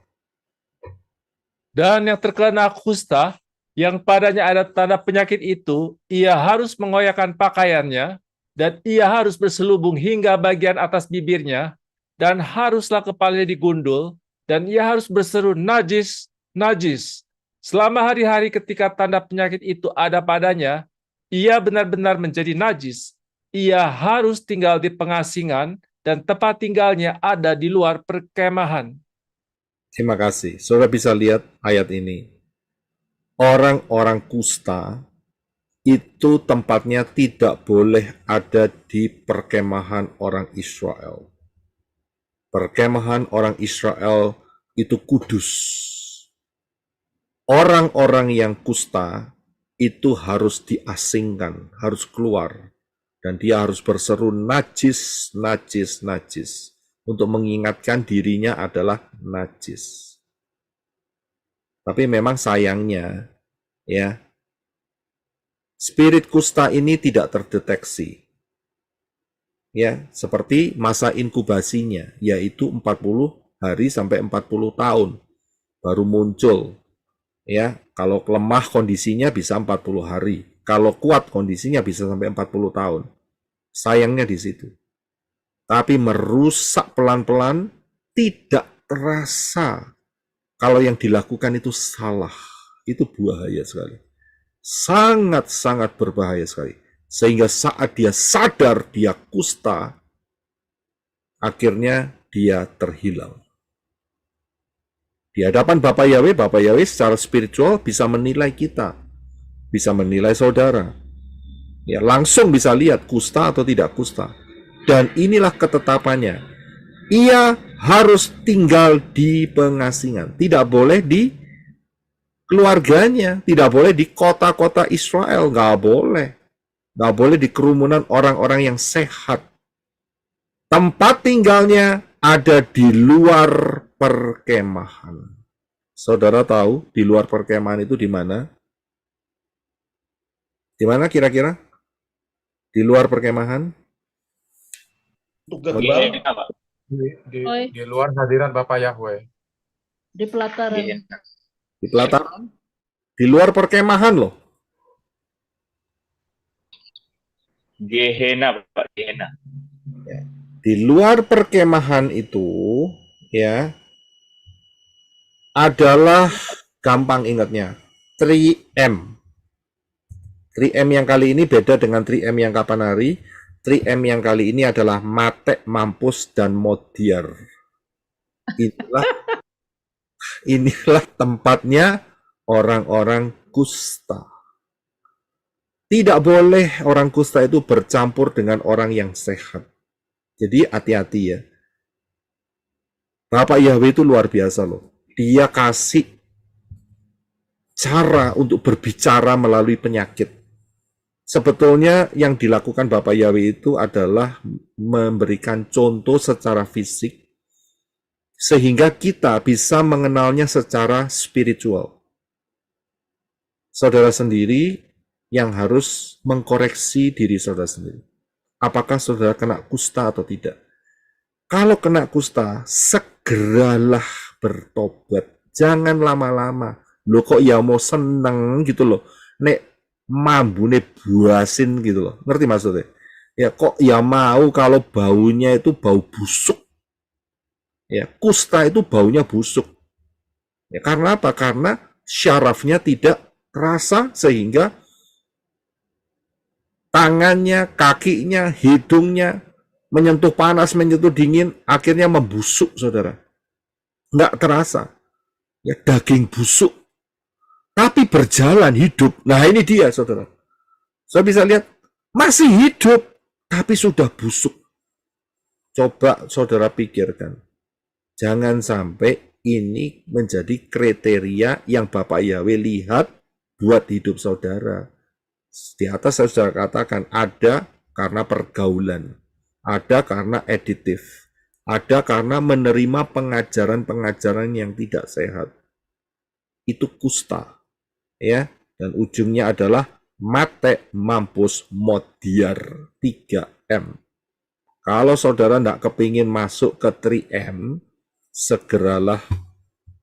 Dan yang terkena kusta, yang padanya ada tanda penyakit itu, ia harus mengoyakkan pakaiannya, dan ia harus berselubung hingga bagian atas bibirnya, dan haruslah kepalanya digundul, dan ia harus berseru, najis, najis. Selama hari-hari ketika tanda penyakit itu ada padanya, ia benar-benar menjadi najis. Ia harus tinggal di pengasingan, dan tempat tinggalnya ada di luar perkemahan. Terima kasih. Saudara bisa lihat ayat ini. Orang-orang kusta itu tempatnya tidak boleh ada di perkemahan orang Israel. Perkemahan orang Israel itu kudus. Orang-orang yang kusta itu harus diasingkan, harus keluar. Dan dia harus berseru najis, najis, najis. Untuk mengingatkan dirinya adalah najis. Tapi memang sayangnya, ya, spirit kusta ini tidak terdeteksi. Ya, seperti masa inkubasinya, yaitu 40 hari sampai 40 tahun baru muncul. Ya, kalau lemah kondisinya bisa 40 hari. Kalau kuat kondisinya bisa sampai 40 tahun. Sayangnya di situ. Tapi merusak pelan-pelan tidak terasa. Kalau yang dilakukan itu salah, itu bahaya sekali. Sangat-sangat berbahaya sekali. Sehingga saat dia sadar dia kusta, akhirnya dia terhilang. Di hadapan Bapak Yahweh secara spiritual bisa menilai kita, bisa menilai saudara. Ya, langsung bisa lihat kusta atau tidak kusta. Dan inilah ketetapannya. Ia harus tinggal di pengasingan. Tidak boleh di keluarganya. Tidak boleh di kota-kota Israel. Nggak boleh. Nggak boleh di kerumunan orang-orang yang sehat. Tempat tinggalnya ada di luar perkemahan. Saudara tahu di luar perkemahan itu di mana? Di mana kira-kira? Di luar perkemahan? Untuk gerbang, Di luar hadirat Bapak Yahweh. Di pelataran. Di pelataran? Di luar perkemahan loh. Gehenna, Pak, Gehenna. Di luar perkemahan itu, ya, adalah gampang ingatnya, 3M. 3M yang kali ini beda dengan 3M yang kapan hari. 3M yang kali ini adalah mate, mampus, dan modiar. Inilah tempatnya orang-orang kusta. Tidak boleh orang kusta itu bercampur dengan orang yang sehat. Jadi hati-hati ya. Bapak Yahweh itu luar biasa loh. Dia kasih cara untuk berbicara melalui penyakit. Sebetulnya yang dilakukan Bapak Yahweh itu adalah memberikan contoh secara fisik sehingga kita bisa mengenalnya secara spiritual. Saudara sendiri yang harus mengkoreksi diri saudara sendiri. Apakah saudara kena kusta atau tidak? Kalau kena kusta, segeralah bertobat. Jangan lama-lama. Loh kok ya mau seneng gitu loh. Nek mambune buasin gitu loh. Ngerti maksudnya? Ya kok ya mau kalau baunya itu bau busuk. Ya, kusta itu baunya busuk. Ya, karena apa? Karena syarafnya tidak terasa sehingga tangannya, kakinya, hidungnya menyentuh panas, menyentuh dingin, akhirnya membusuk, saudara. Nggak terasa. Ya, daging busuk. Tapi berjalan hidup. Nah ini dia saudara. Saya bisa lihat masih hidup. Tapi sudah busuk. Coba saudara pikirkan. Jangan sampai ini menjadi kriteria yang Bapak Yahweh lihat buat hidup saudara. Di atas saya sudah katakan ada karena pergaulan. Ada karena editif. Ada karena menerima pengajaran-pengajaran yang tidak sehat. Itu kusta. Ya, dan ujungnya adalah mate, mampus, modiar, 3M. Kalau saudara tidak kepingin masuk ke 3M, segeralah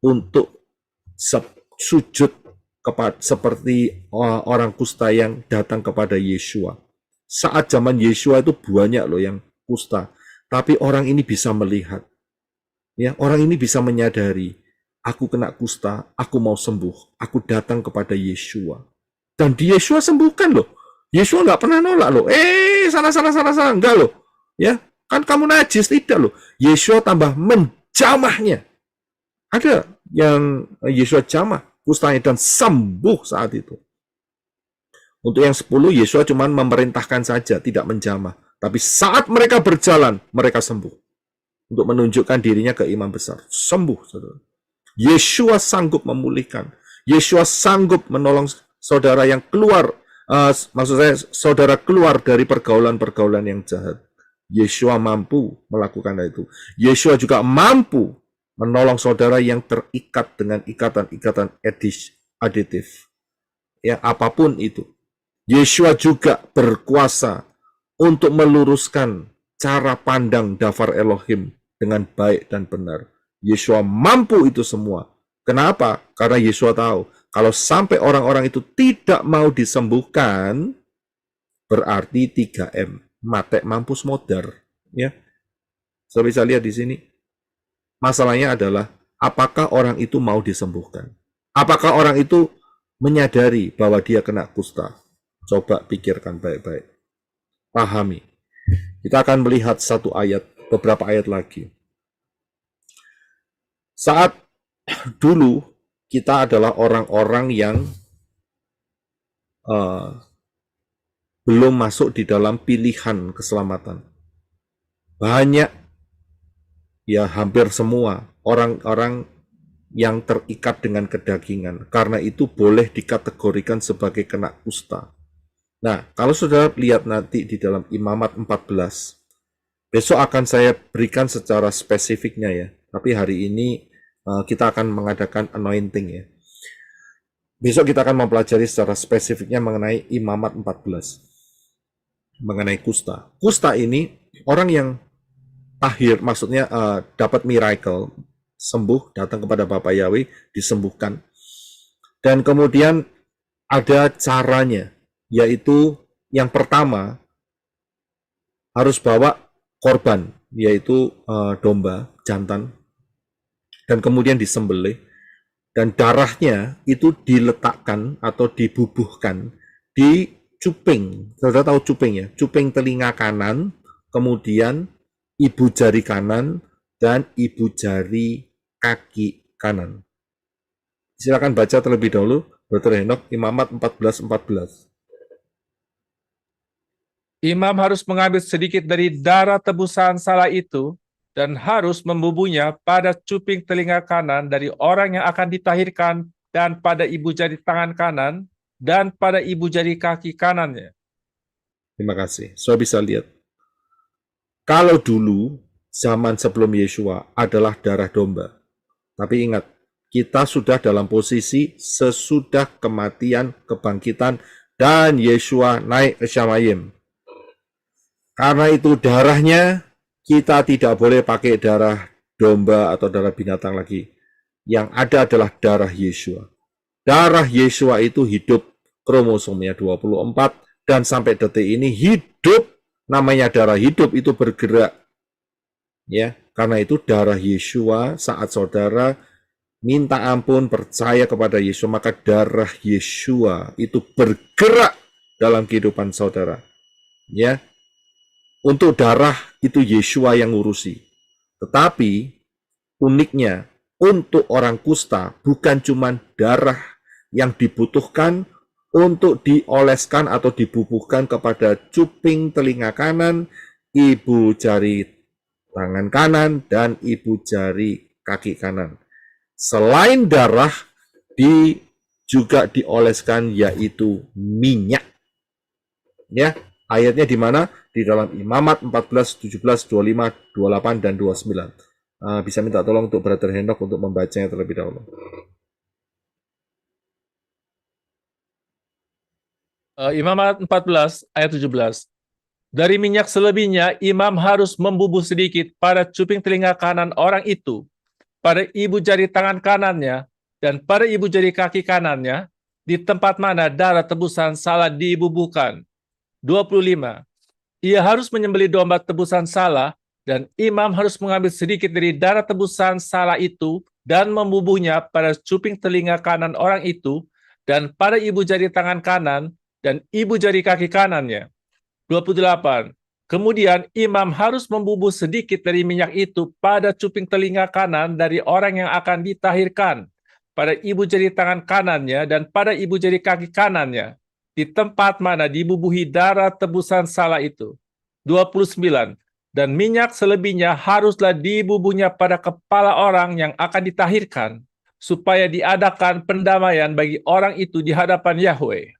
untuk sujud kepada seperti orang kusta yang datang kepada Yeshua. Saat zaman Yeshua itu banyak loh yang kusta, tapi orang ini bisa melihat. Ya, orang ini bisa menyadari, aku kena kusta, aku mau sembuh, aku datang kepada Yeshua. Dan Yeshua sembuhkan loh. Yeshua nggak pernah nolak loh. Sana, enggak loh. Ya, kan kamu najis, tidak loh. Yeshua tambah menjamahnya. Ada yang Yeshua jamah kustanya dan sembuh saat itu. Untuk yang 10, Yeshua cuma memerintahkan saja, tidak menjamah. Tapi saat mereka berjalan, mereka sembuh. Untuk menunjukkan dirinya ke imam besar. Sembuh, saudara. Yeshua sanggup memulihkan. Yeshua sanggup menolong saudara yang keluar, maksud saya saudara keluar dari pergaulan-pergaulan yang jahat. Yeshua mampu melakukan itu. Yeshua juga mampu menolong saudara yang terikat dengan ikatan-ikatan aditif. Ya, apapun itu. Yeshua juga berkuasa untuk meluruskan cara pandang Dafar Elohim dengan baik dan benar. Yeshua mampu itu semua. Kenapa? Karena Yeshua tahu, kalau sampai orang-orang itu tidak mau disembuhkan, berarti 3M, mate mampus modar. Ya, saya bisa lihat di sini. Masalahnya adalah, apakah orang itu mau disembuhkan? Apakah orang itu menyadari bahwa dia kena kusta? Coba pikirkan baik-baik. Pahami. Kita akan melihat satu ayat, beberapa ayat lagi. Saat dulu kita adalah orang-orang yang belum masuk di dalam pilihan keselamatan. Banyak, ya hampir semua orang-orang yang terikat dengan kedagingan. Karena itu boleh dikategorikan sebagai kena kusta. Nah, kalau sudah lihat nanti di dalam Imamat 14, besok akan saya berikan secara spesifiknya ya. Tapi hari ini kita akan mengadakan anointing ya. Besok kita akan mempelajari secara spesifiknya mengenai Imamat 14. Mengenai kusta. Kusta ini orang yang tahir, maksudnya dapat miracle, sembuh, datang kepada Bapak Yahweh, disembuhkan. Dan kemudian ada caranya, yaitu yang pertama harus bawa korban, yaitu domba, jantan, dan kemudian disembelih, dan darahnya itu diletakkan atau dibubuhkan di cuping. Saudara tahu cuping ya? Cuping telinga kanan, kemudian ibu jari kanan, dan ibu jari kaki kanan. Silakan baca terlebih dahulu, Brother Henok, Imamat 14:14. Imam harus mengambil sedikit dari darah tebusan salah itu dan harus membubuhnya pada cuping telinga kanan dari orang yang akan ditahirkan dan pada ibu jari tangan kanan dan pada ibu jari kaki kanannya. Terima kasih. Saya bisa lihat. Kalau dulu, zaman sebelum Yeshua adalah darah domba. Tapi ingat, kita sudah dalam posisi sesudah kematian, kebangkitan, dan Yeshua naik ke Shamayim. Karena itu darahnya, kita tidak boleh pakai darah domba atau darah binatang lagi. Yang ada adalah darah Yeshua. Darah Yeshua itu hidup, kromosomnya 24, dan sampai detik ini hidup, namanya darah hidup itu bergerak. Ya, karena itu darah Yeshua, saat saudara minta ampun, percaya kepada Yesus, maka darah Yeshua itu bergerak dalam kehidupan saudara. Ya, untuk darah itu Yeshua yang ngurusi. Tetapi uniknya, untuk orang kusta bukan cuma darah yang dibutuhkan untuk dioleskan atau dibubuhkan kepada cuping telinga kanan, ibu jari tangan kanan, dan ibu jari kaki kanan. Selain darah, juga dioleskan yaitu minyak. Ya, ayatnya di mana? Di dalam Imamat 14, 17, 25, 28, dan 29. Bisa minta tolong untuk Brother Henok untuk membacanya terlebih dahulu. Imamat 14 ayat 17. Dari minyak selebihnya, imam harus membubuh sedikit pada cuping telinga kanan orang itu, pada ibu jari tangan kanannya, dan pada ibu jari kaki kanannya, di tempat mana darah tebusan salah dibubuhkan. 25. Ia harus menyembelih domba tebusan salah, dan imam harus mengambil sedikit dari darah tebusan salah itu dan membubuhnya pada cuping telinga kanan orang itu dan pada ibu jari tangan kanan dan ibu jari kaki kanannya. 28. Kemudian imam harus membubuh sedikit dari minyak itu pada cuping telinga kanan dari orang yang akan ditahirkan, pada ibu jari tangan kanannya dan pada ibu jari kaki kanannya, di tempat mana dibubuhi darah tebusan salah itu. 29. Dan minyak selebihnya haruslah dibubuhnya pada kepala orang yang akan ditahirkan, supaya diadakan pendamaian bagi orang itu di hadapan Yahweh.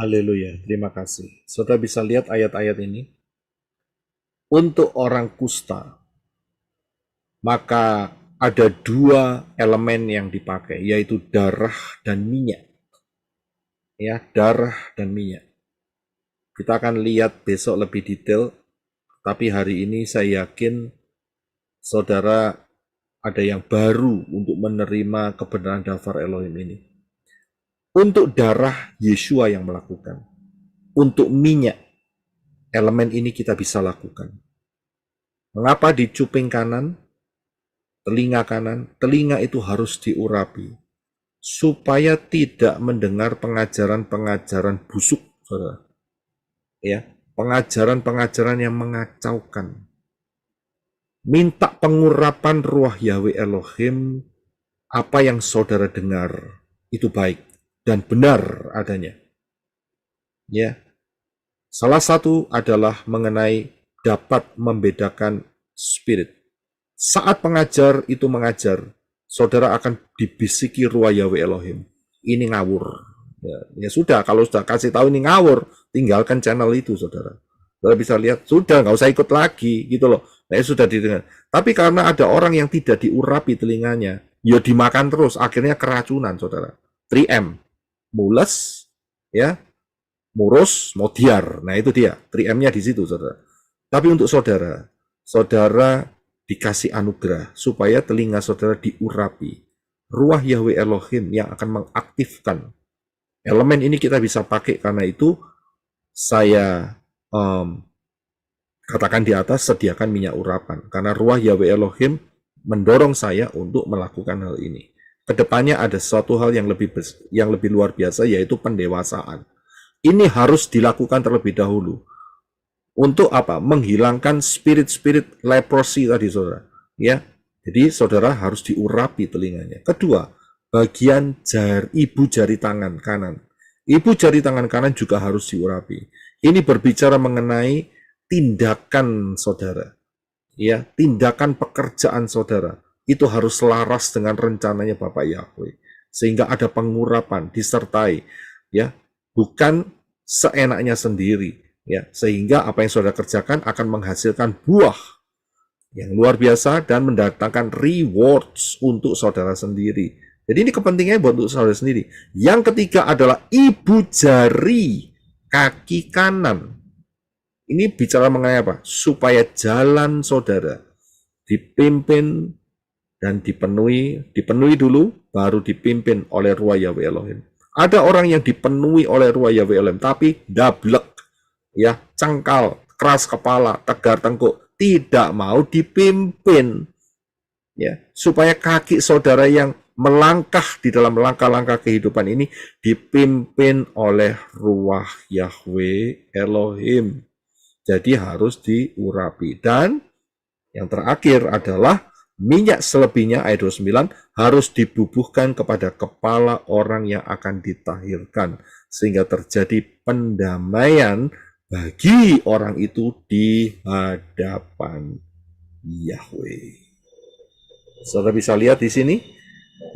Haleluya, terima kasih. Saudara bisa lihat ayat-ayat ini. Untuk orang kusta, maka ada dua elemen yang dipakai, yaitu darah dan minyak. Ya, darah dan minyak. Kita akan lihat besok lebih detail, tapi hari ini saya yakin saudara ada yang baru untuk menerima kebenaran daftar Elohim ini. Untuk darah, Yeshua yang melakukan. Untuk minyak, elemen ini kita bisa lakukan. Mengapa di cuping kanan, telinga kanan, telinga itu harus diurapi, supaya tidak mendengar pengajaran-pengajaran busuk, saudara. Ya, pengajaran-pengajaran yang mengacaukan. Minta pengurapan ruah Yahweh Elohim, apa yang saudara dengar itu baik dan benar adanya. Ya. Salah satu adalah mengenai dapat membedakan spirit. Saat pengajar itu mengajar, saudara akan dibisiki ruah Yahweh Elohim. Ini ngawur. Ya sudah, kalau sudah kasih tahu ini ngawur, tinggalkan channel itu, saudara. Saudara bisa lihat, sudah nggak usah ikut lagi, gitu loh. Nah, sudah didengar. Tapi karena ada orang yang tidak diurapi telinganya, ya dimakan terus, akhirnya keracunan, saudara. 3M, mules, ya, murus, modiar. Nah itu dia, 3M-nya di situ, saudara. Tapi untuk saudara, saudara dikasih anugerah supaya telinga saudara diurapi. Ruah Yahweh Elohim yang akan mengaktifkan. Elemen ini kita bisa pakai, karena itu saya katakan di atas, sediakan minyak urapan. Karena ruah Yahweh Elohim mendorong saya untuk melakukan hal ini. Kedepannya ada suatu hal yang lebih luar biasa, yaitu pendewasaan. Ini harus dilakukan terlebih dahulu. Untuk apa? Menghilangkan spirit-spirit leprosy tadi, saudara. Ya, jadi saudara harus diurapi telinganya. Kedua, bagian ibu jari tangan kanan. Ibu jari tangan kanan juga harus diurapi. Ini berbicara mengenai tindakan saudara. Ya, tindakan pekerjaan saudara. Itu harus selaras dengan rencananya Bapak Yahweh. Sehingga ada pengurapan disertai, ya, bukan seenaknya sendiri. Ya, sehingga apa yang saudara kerjakan akan menghasilkan buah yang luar biasa dan mendatangkan rewards untuk saudara sendiri. Jadi ini kepentingannya buat untuk saudara sendiri. Yang ketiga adalah ibu jari kaki kanan. Ini bicara mengenai apa? Supaya jalan saudara dipimpin dan dipenuhi dulu, baru dipimpin oleh ruah Yahweh Elohim. Ada orang yang dipenuhi oleh ruah Yahweh Elohim, tapi dablek. Ya, cengkal, keras kepala, tegar tengkuk, tidak mau dipimpin. Ya, supaya kaki saudara yang melangkah di dalam langkah-langkah kehidupan ini dipimpin oleh ruah Yahweh Elohim. Jadi harus diurapi. Dan yang terakhir adalah minyak selebihnya, ayat 29, harus dibubuhkan kepada kepala orang yang akan ditahirkan. Sehingga terjadi pendamaian bagi orang itu di hadapan Yahweh. Saudara bisa lihat di sini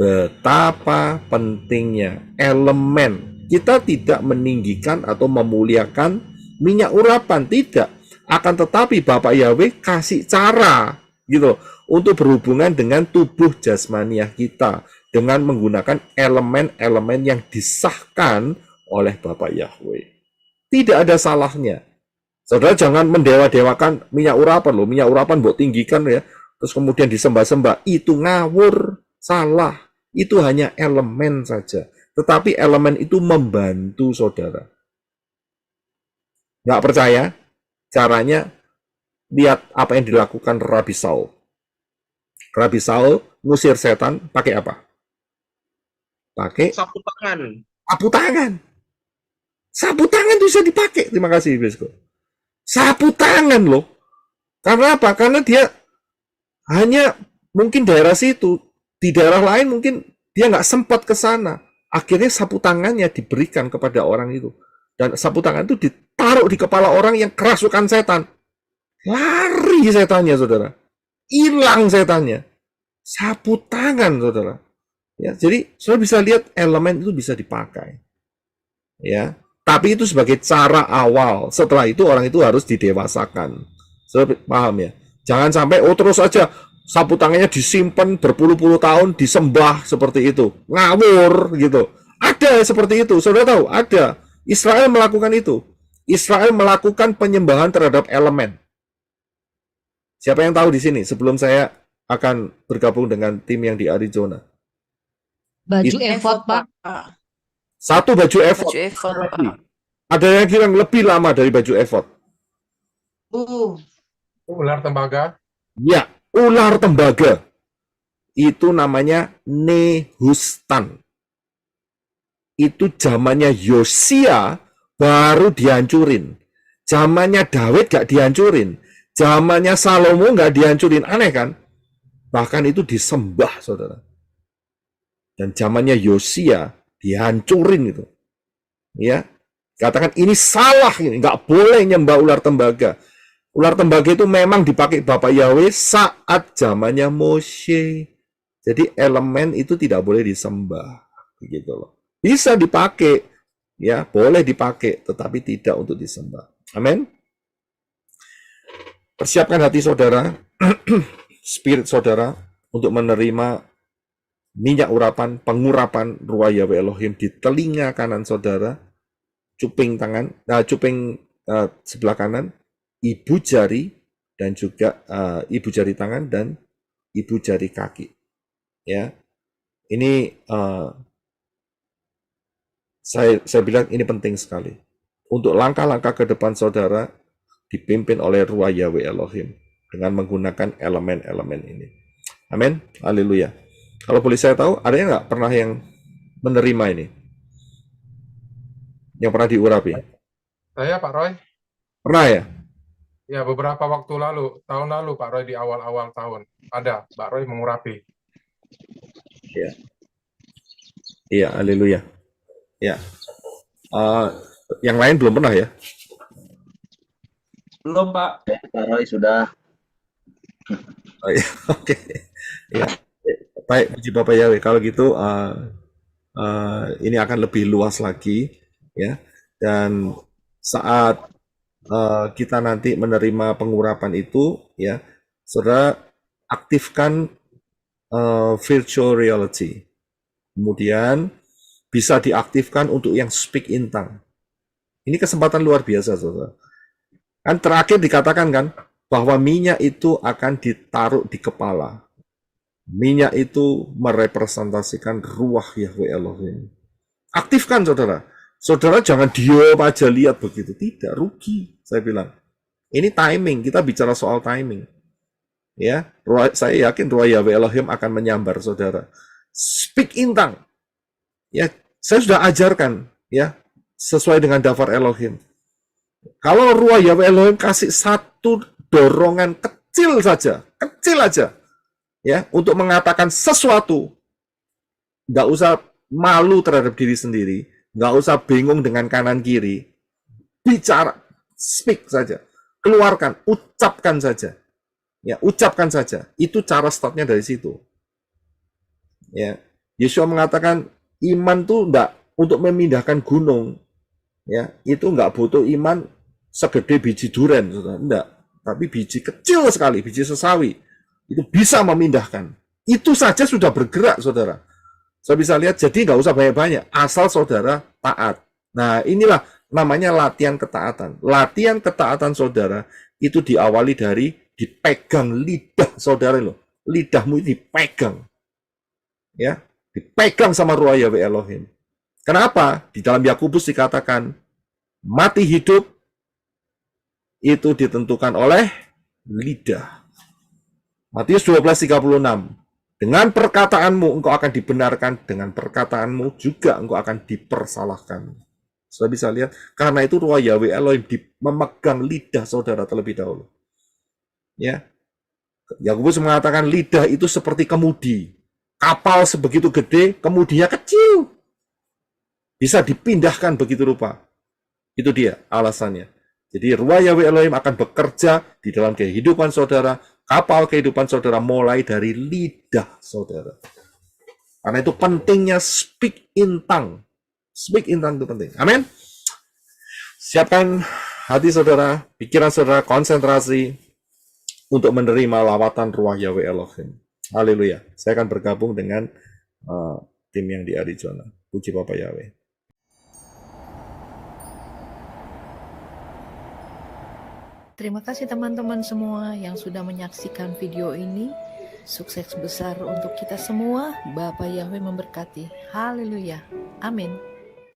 betapa pentingnya elemen. Kita tidak meninggikan atau memuliakan minyak urapan, tidak. Akan tetapi Bapak Yahweh kasih cara gitu untuk berhubungan dengan tubuh jasmaniah kita dengan menggunakan elemen-elemen yang disahkan oleh Bapak Yahweh. Tidak ada salahnya. Saudara jangan mendewa-dewakan minyak urapan loh. Minyak urapan buat tinggikan ya. Terus kemudian disembah-sembah. Itu ngawur. Salah. Itu hanya elemen saja. Tetapi elemen itu membantu saudara. Nggak percaya? Caranya, lihat apa yang dilakukan Rabi Saul. Rabi Saul ngusir setan pakai apa? Pakai Sapu tangan. sapu tangan. Sapu tangan bisa dipakai. Terima kasih, Bosku. Sapu tangan loh. Karena apa? Karena dia hanya mungkin daerah situ. Di daerah lain mungkin dia nggak sempat ke sana. Akhirnya sapu tangannya diberikan kepada orang itu. Dan sapu tangan itu ditaruh di kepala orang yang kerasukan setan. Lari setannya, saudara. Hilang setannya. Sapu tangan, saudara. Ya, jadi saudara bisa lihat elemen itu bisa dipakai. Ya, tapi itu sebagai cara awal. Setelah itu orang itu harus didewasakan. Saudara paham ya? Jangan sampai terus aja sapu tangannya disimpan berpuluh-puluh tahun disembah seperti itu. Ngawur gitu. Ada seperti itu. Saudara tahu? Ada. Israel melakukan itu. Israel melakukan penyembahan terhadap elemen. Siapa yang tahu di sini sebelum saya akan bergabung dengan tim yang di Arizona? Baju efod, Pak. Satu baju efod. Baju efod, Pak. Ada yang bilang lebih lama dari baju efod. Ular tembaga. Ya, ular tembaga. Itu namanya Nehustan. Itu zamannya Yosia baru dihancurin. Zamannya Daud gak dihancurin. Zamannya Salomo gak dihancurin. Aneh kan? Bahkan itu disembah, saudara. Dan zamannya Yosia dihancurin itu. Ya, katakan ini salah, ini nggak boleh nyembah ular tembaga. Ular tembaga itu memang dipakai Bapak Yahweh saat zamannya Moshe. Jadi elemen itu tidak boleh disembah, begitu loh. Bisa dipakai, ya boleh dipakai, tetapi tidak untuk disembah. Amin. Persiapkan hati saudara, spirit saudara untuk menerima minyak urapan, pengurapan Ruah Yahweh Elohim di telinga kanan saudara, cuping tangan, cuping sebelah kanan, ibu jari dan juga ibu jari tangan dan ibu jari kaki. Ya, ini saya bilang ini penting sekali untuk langkah-langkah ke depan saudara dipimpin oleh Ruah Yahweh Elohim dengan menggunakan elemen-elemen ini. Amin. Haleluya. Kalau boleh saya tahu, ada yang nggak pernah yang menerima ini? Yang pernah diurapi? Saya Pak Roy. Pernah ya? Ya, beberapa waktu lalu, tahun lalu Pak Roy di awal-awal tahun. Ada Pak Roy mengurapi. Iya. Iya, haleluya. Ya. Yang lain belum pernah ya? Belum, Pak. Pak Roy sudah. Oh, ya. Oke. Ya. Baik, puji Bapak Yahweh. Kalau gitu ini akan lebih luas lagi, ya. Dan saat kita nanti menerima pengurapan itu, ya, saudara aktifkan virtual reality. Kemudian bisa diaktifkan untuk yang speak in tongue. Ini kesempatan luar biasa, saudara. Kan terakhir dikatakan kan bahwa minyak itu akan ditaruh di kepala. Minyak itu merepresentasikan Ruah Yahweh Elohim. Aktifkan saudara. Saudara jangan diam aja lihat begitu. Tidak, rugi. Saya bilang. Ini timing. Kita bicara soal timing. Ya, saya yakin Ruah Yahweh Elohim akan menyambar saudara. Speak in tongue. Ya, saya sudah ajarkan. Ya, sesuai dengan daftar Elohim. Kalau Ruah Yahweh Elohim kasih satu dorongan kecil saja. Kecil aja. Ya, untuk mengatakan sesuatu, nggak usah malu terhadap diri sendiri, nggak usah bingung dengan kanan kiri, bicara, speak saja, keluarkan, ucapkan saja, ya ucapkan saja. Itu cara startnya dari situ. Ya, Yesua mengatakan iman tuh nggak untuk memindahkan gunung, ya itu nggak butuh iman segede biji duren, enggak, tapi biji kecil sekali, biji sesawi. Itu bisa memindahkan. Itu saja sudah bergerak, saudara. Saya bisa lihat, jadi nggak usah banyak-banyak, asal saudara taat. Nah, inilah namanya latihan ketaatan. Latihan ketaatan saudara itu diawali dari dipegang lidah saudara loh. Lidahmu dipegang. Ya, dipegang sama Ruah Yahweh Elohim. Kenapa? Di dalam Yakobus dikatakan, mati hidup itu ditentukan oleh lidah. Matius 12:36. Dengan perkataanmu engkau akan dibenarkan, dengan perkataanmu juga engkau akan dipersalahkan. Sudah bisa lihat, karena itu Ruah Yahweh Elohim memegang lidah saudara terlebih dahulu. Ya, Yakobus mengatakan lidah itu seperti kemudi. Kapal sebegitu gede, kemudinya kecil. Bisa dipindahkan begitu rupa. Itu dia alasannya. Jadi Ruah Yahweh Elohim akan bekerja di dalam kehidupan saudara, kapal kehidupan saudara mulai dari lidah saudara. Karena itu pentingnya speak in tongue. Speak in tongue itu penting. Amin. Siapkan hati saudara, pikiran saudara, konsentrasi untuk menerima lawatan Ruah Yahweh Elohim. Haleluya. Saya akan bergabung dengan tim yang di Arizona. Puji Bapa Yahweh. Terima kasih teman-teman semua yang sudah menyaksikan video ini. Sukses besar untuk kita semua. Bapa Yahweh memberkati. Haleluya. Amin.